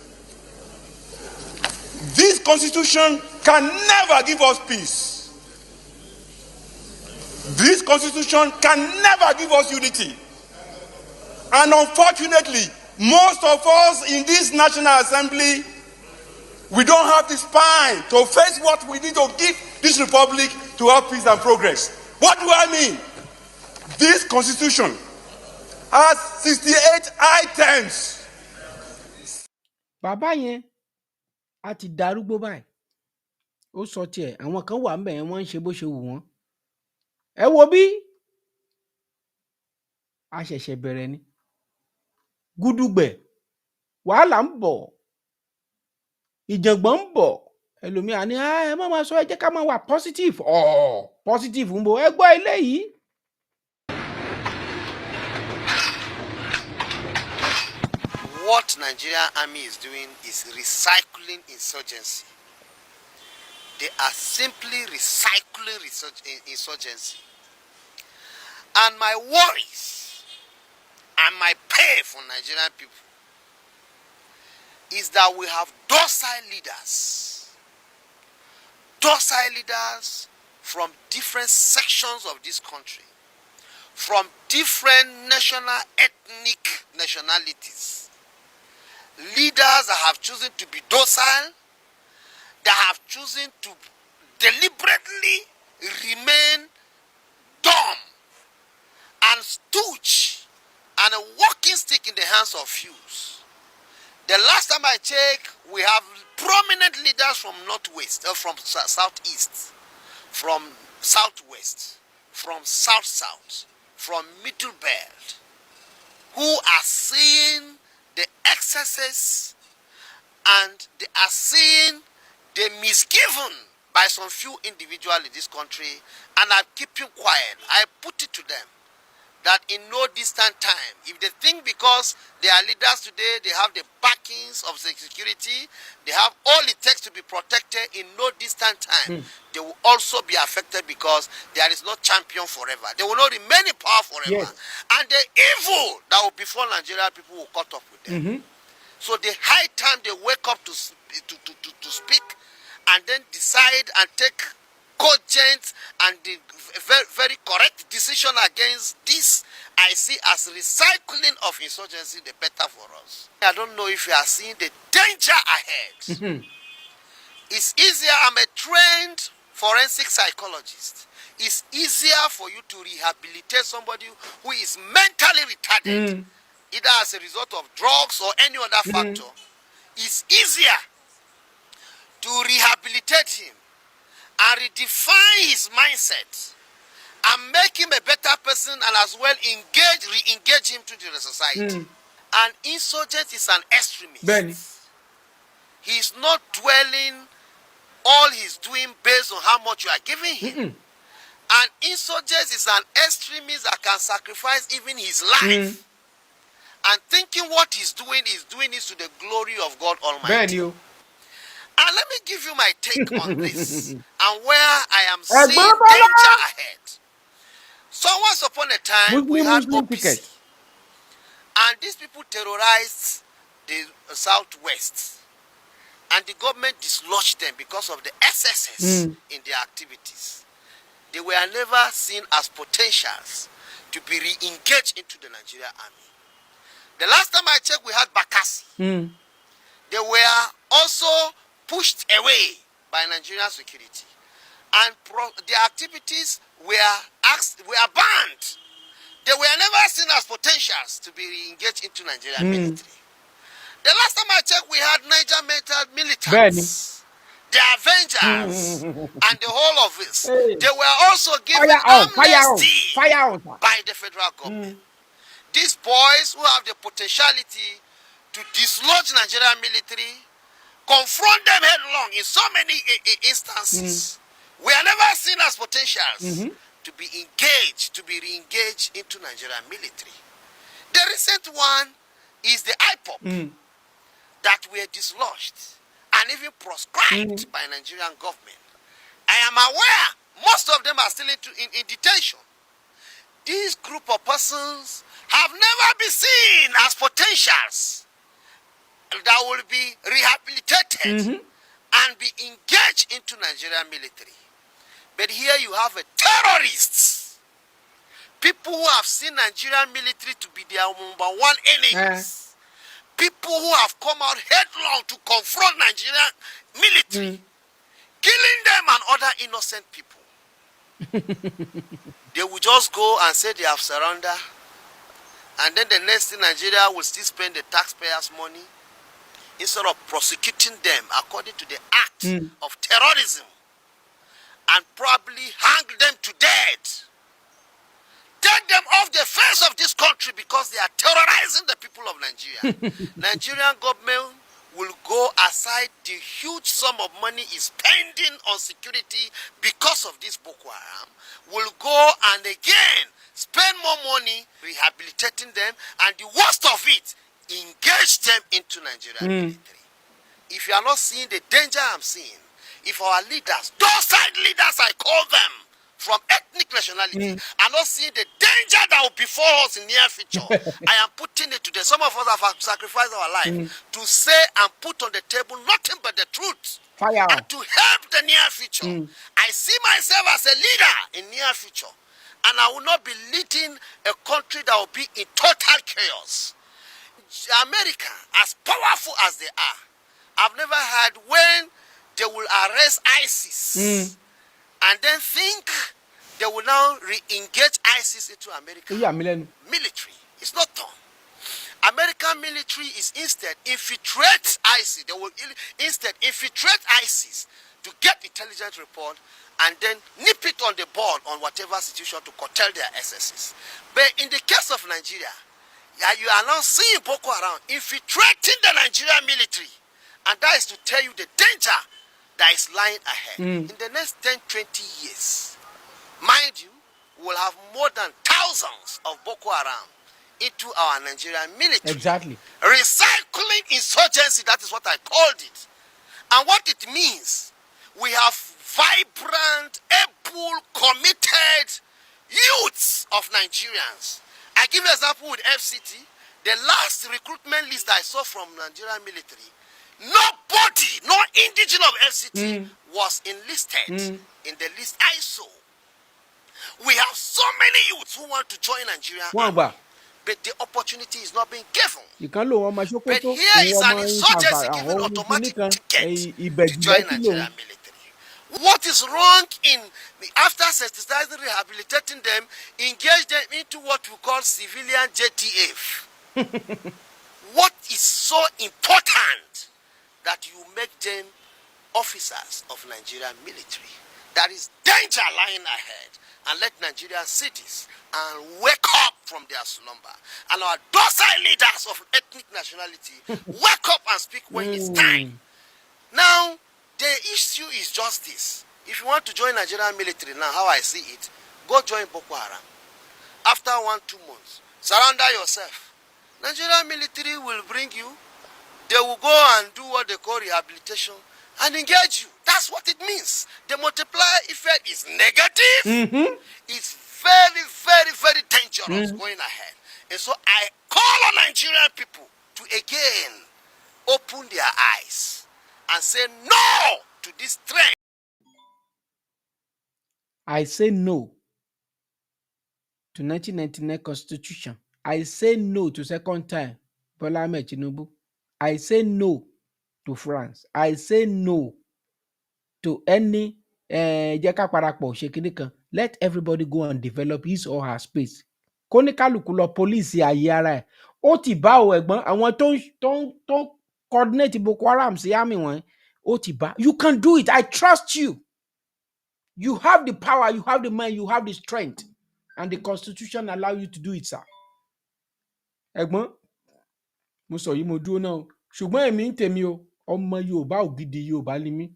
This constitution can never give us peace. This constitution can never give us unity. And unfortunately, most of us in this National Assembly, we don't have the spine to face what we need to give this republic to have peace and progress. What do I mean? This constitution has 68 items. Bàbá yẹn a ti darúgbó báyìí. Ó sọ tiẹ̀, àwọn kan wà ńbẹ̀ yẹn wọ́n ń ṣe bó ṣe wù wọ́n. Ẹ wo bí a ṣẹ̀ṣẹ̀ bẹ̀rẹ̀ ni. Gúdúgbẹ̀, wàhálà ń bọ̀. Ìjàngbọ̀n ń bọ̀. Ẹlòmíà ní ẹ má máa sọ ẹ jẹ́ ká máa wà positive. Positive ń bọ̀. Ẹ gbọ́ eléyìí. What Nigerian army is doing is recycling insurgency. They are simply recycling insurgency. And my worries and my pain for Nigerian people is that we have docile leaders from different sections of this country, from different national, ethnic nationalities. Leaders that have chosen to be docile, that have chosen to deliberately remain dumb and stooge and a walking stick in the hands of few. The last time I checked, we have prominent leaders from northwest, from southeast, from southwest, from south-south, from middle belt, who are seeing the excesses and they are seeing the misgiven by some few individuals in this country and are keeping quiet. I put it to them that in no distant time, if they think because they are leaders today, they have the backings of security, they have all it takes to be protected, in no distant time, they will also be affected because there is no champion forever. They will not remain in power forever. Yes. And the evil that will befall Nigeria, people will cut up with them. So the high time they wake up to speak and then decide and take cogent and the very, very correct decision against this, I see as recycling of insurgency, the better for us. I don't know if you are seeing the danger ahead. It's easier, I'm a trained forensic psychologist. It's easier for you to rehabilitate somebody who is mentally retarded, either as a result of drugs or any other factor. It's easier to rehabilitate him and redefine his mindset and make him a better person and as well re-engage him to the society. An insurgent is an extremist. Bẹ́ẹ̀ni. He is not dwelling all he's doing based on how much you are giving him. An insurgent is an extremist that can sacrifice even his life. And thinking what he's doing it to the glory of God Almighty. Bẹ́ẹ̀ni o. And let me give you my take on this and where I am seeing danger ahead. So once upon a time, we had OPC. And these people terrorized the southwest. And the government dislodged them because of the excesses in their activities. They were never seen as potentials to be re-engaged into the Nigerian army. The last time I checked, we had Bakassi. They were also pushed away by Nigerian security. And their activities were banned. They were never seen as potentials to be re-engaged into Nigerian military. The last time I checked, we had Niger militants, the Avengers, and the whole of this. They were also given amnesty by the federal government. These boys who have the potentiality to dislodge Nigerian military, confront them headlong in so many instances, were never seen as potentials to be engaged, to be re-engaged into Nigerian military. The recent one is the IPOP that were dislodged and even proscribed by Nigerian government. I am aware most of them are still in detention. This group of persons have never been seen as potentials that will be rehabilitated and be engaged into Nigerian military. But here you have a terrorists, people who have seen Nigerian military to be their number one enemies, people who have come out headlong to confront Nigerian military, killing them and other innocent people. They will just go and say they have surrendered, and then the next thing, Nigeria will still spend the taxpayers' money instead of prosecuting them according to the act of terrorism and probably hang them to death. Take them off the face of this country because they are terrorizing the people of Nigeria. Nigerian government will go aside the huge sum of money is spending on security because of this Boko Haram, will go and again spend more money rehabilitating them, and the worst of it, engage them into Nigerian military. If you are not seeing the danger I'm seeing, if our leaders, those side leaders I call them, from ethnic nationality, are not seeing the danger that will befall us in near future, I am putting it to them. Some of us have sacrificed our life to say and put on the table nothing but the truth. And to help the near future. I see myself as a leader in near future. And I will not be leading a country that will be in total chaos. America, as powerful as they are, I've never heard when they will arrest ISIS and then think they will now re-engage ISIS into American military. It's not done. American military is instead infiltrate ISIS. They will instead infiltrate ISIS to get intelligence report and then nip it on the board on whatever situation to curtail their excesses. But in the case of Nigeria, you are now seeing Boko Haram infiltrating the Nigerian military. And that is to tell you the danger that is lying ahead. In the next 10, 20 years, mind you, we will have more than thousands of Boko Haram into our Nigerian military. Exactly. Recycling insurgency, that is what I called it. And what it means, we have vibrant, able, committed youths of Nigerians. I give an example with FCT. The last recruitment list I saw from Nigerian military, nobody, no indigenous of FCT was enlisted in the list I saw. We have so many youths who want to join Nigeria, but the opportunity is not being given. But here is an insurgency giving automatic ticket to join Nigeria military. What is wrong in after sensitizing, rehabilitating them, engage them into what we call civilian JTF? What is so important that you make them officers of Nigerian military? There is danger lying ahead, and let Nigerians see this and wake up from their slumber. And our docile leaders of ethnic nationality wake up and speak when it's time. Now, the issue is just this. If you want to join Nigerian military now, how I see it, go join Boko Haram. After 1-2 months, surrender yourself. Nigerian military will bring you. They will go and do what they call rehabilitation and engage you. That's what it means. The multiplier effect is negative. It's very, very, very dangerous going ahead. And so I call on Nigerian people to again open their eyes and say no to this trend. I say no to 1999 Constitution. I say no to second time Bola Ahmed Tinubu. I say no to France. I say no to any jẹ́ ká parapọ̀ ṣe kinní kan. Let everybody go and develop his or her space. Kóníkálùkù lọ police ayé ara ẹ̀. Ó ti bá o ẹ̀gbọ́n àwọn tó coordinate Boko Haram sí àmì wọn. Ó ti bá. You can do it. I trust you. You have the power, you have the mind, you have the strength. And the constitution allow you to do it, sir. Ẹ̀gbọ́n, mo sọ yìí mo dúró náà. Ṣùgbọ́n èmi ń tèmi o, ọmọ Yorùbá ògidì Yorùbá ni mí.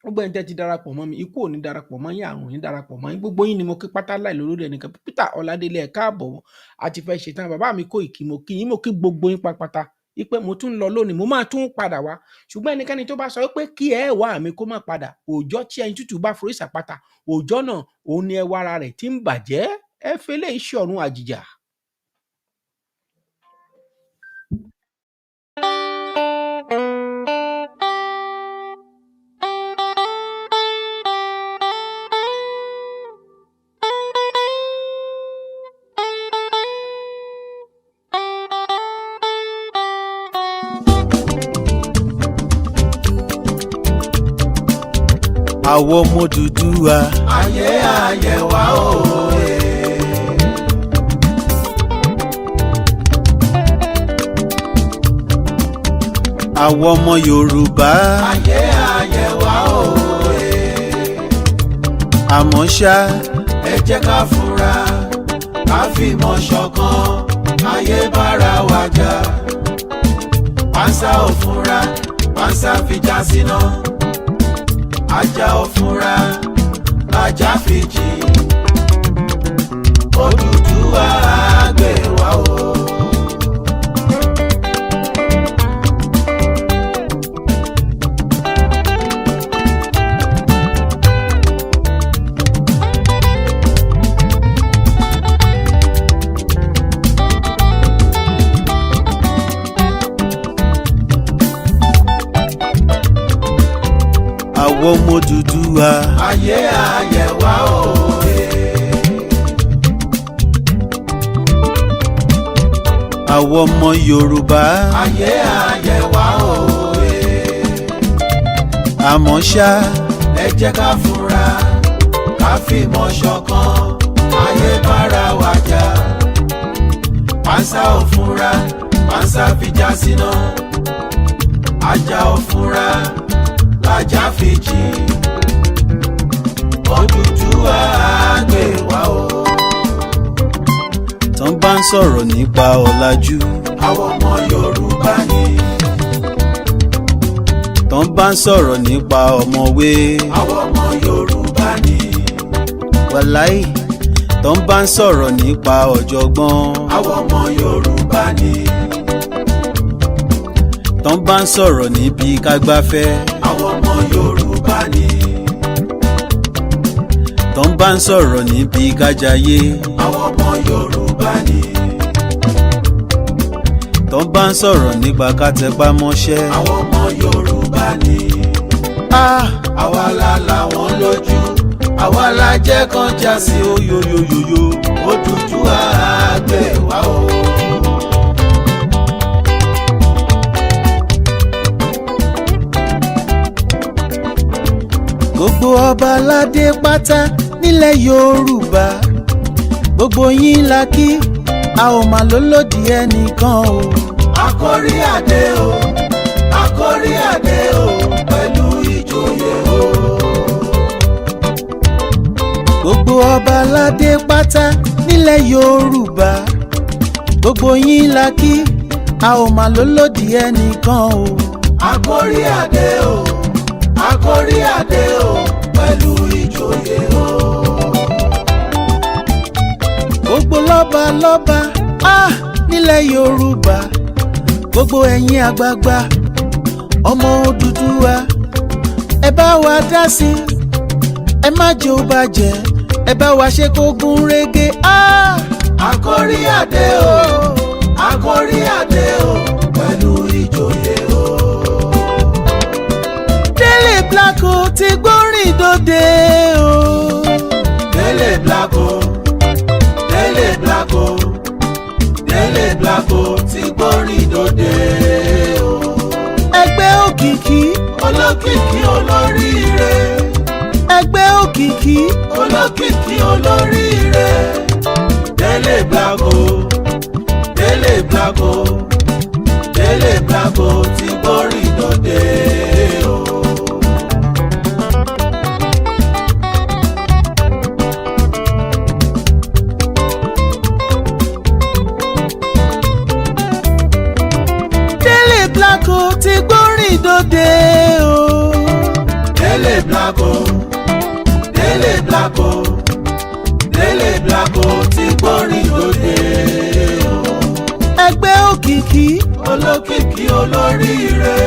Gbogbo ẹni tẹ́ ti darapọ̀ mọ́ mi, ikú ò ní darapọ̀ mọ́ yín, àrùn ò ní darapọ̀ mọ́ yín. Gbogbo yín ni mo kí pátá láì lórí ẹnìkan. Peter Ọládélé ẹ káàbọ̀ àti fẹ́ ṣetán. Bàbá mi kó ìkí mo kí yín, mo kí gbogbo yín pápátá. Ipe mo tún lọ lónìí, mo máa tún padà wá. Ṣùgbọ́n ẹnikẹ́ni tó bá sọ pé kí ẹ wá mi kó má padà, òòjọ́ tí ẹyin tútù bá forí sàpáta, òòjọ́ náà òun ni ẹwà ara rẹ̀ tí ń bàjẹ́. Ẹ fẹ́lẹ́ iṣẹ́ ọ̀run àjìjà. Àwọn ọmọ Odùduwà ayé ayé wa òye. Àwọn ọmọ Yorùbá ayé ayé wa òye. Àmọ́ ṣá ẹ jẹ́ ká fura ká fìmọ̀ ṣọ̀kan ayé bára wa jà. Pánsá ò fura pánsá fìjà síná. Ajá ò fura ajá fìjì. Odùduwà gbè wá o. Àwọn ọmọ Odùduwà ayé ayé wa òye. Àwọn ọmọ Yorùbá ayé ayé wa òye. Àmọ́ ṣá ẹ jẹ́ ká fura ká fìmọ̀ ṣọ̀kan ayé bára wa jà. Pánsá ò fura pánsá fìjà síná. Ajá ò fura ajá fìjì. Odùduwà gbè wá o. Tán bá ń sọ̀rọ̀ nípa ọ̀làjú, àwọn ọmọ Yorùbá ni. Tán bá ń sọ̀rọ̀ nípa ọ̀mọ̀wé, àwọn ọmọ Yorùbá ni. Wàláì, tán bá ń sọ̀rọ̀ nípa ọ̀jọ̀gbọ́n, àwọn ọmọ Yorùbá ni. Tán bá ń sọ̀rọ̀ níbi kágbáfẹ́, àwọn ọmọ Yorùbá ni. Tán bá ń sọ̀rọ̀ níbi kájayé, àwọn ọmọ Yorùbá ni. Tán bá ń sọ̀rọ̀ nípa kátẹpá mọ́ṣẹ́, àwọn ọmọ Yorùbá ni. Àwa la làwọn lójú, àwa la jẹ́ kán já sí oyoyoyoyo. Odùduwà gbè wá o. Gbogbo ọba aládé pátá nílẹ̀ Yorùbá, gbogbo yín la kí, a ò mà lólòdì ẹnìkan o. Àkórí adé o, àkórí adé o, pẹ̀lú ìjòyè o. adé pátá nílẹ̀ Yorùbá gbogbo yín la kí a ò mà lólòdì ẹnìkan o. Àkórí adé o, àkórí adé o, pẹ̀lú ìjòyè o. Gbogbo lọ́ba lọ́ba nílẹ̀ Yorùbá gbogbo ẹ̀yin àgbààgbà ọmọ Odùduwà ẹ bá wa dá sí ẹ má jẹ́ ó bàjẹ́ ẹ bá wa ṣe kó gún régé. Àkórí adé o, àkórí adé o, pẹ̀lú ìjòyè o. Délé Blanco ti gbórin dòde o. Délé Blanco, Délé Blanco, Délé Blanco ti gbórin dòde o. Ẹgbẹ́ òkìkí olókìkí olóríire. Ẹgbẹ́ òkìkí olókìkí olóríire. Délé Blanco, Délé Blanco, Délé Blanco ti gbórin dòde o. Délé Blanco ti gbórin dòde o. Délé Blanco, Délé Blanco, Délé Blanco ti gbórin dòde o. Ẹgbẹ́ òkìkí olókìkí olóríire.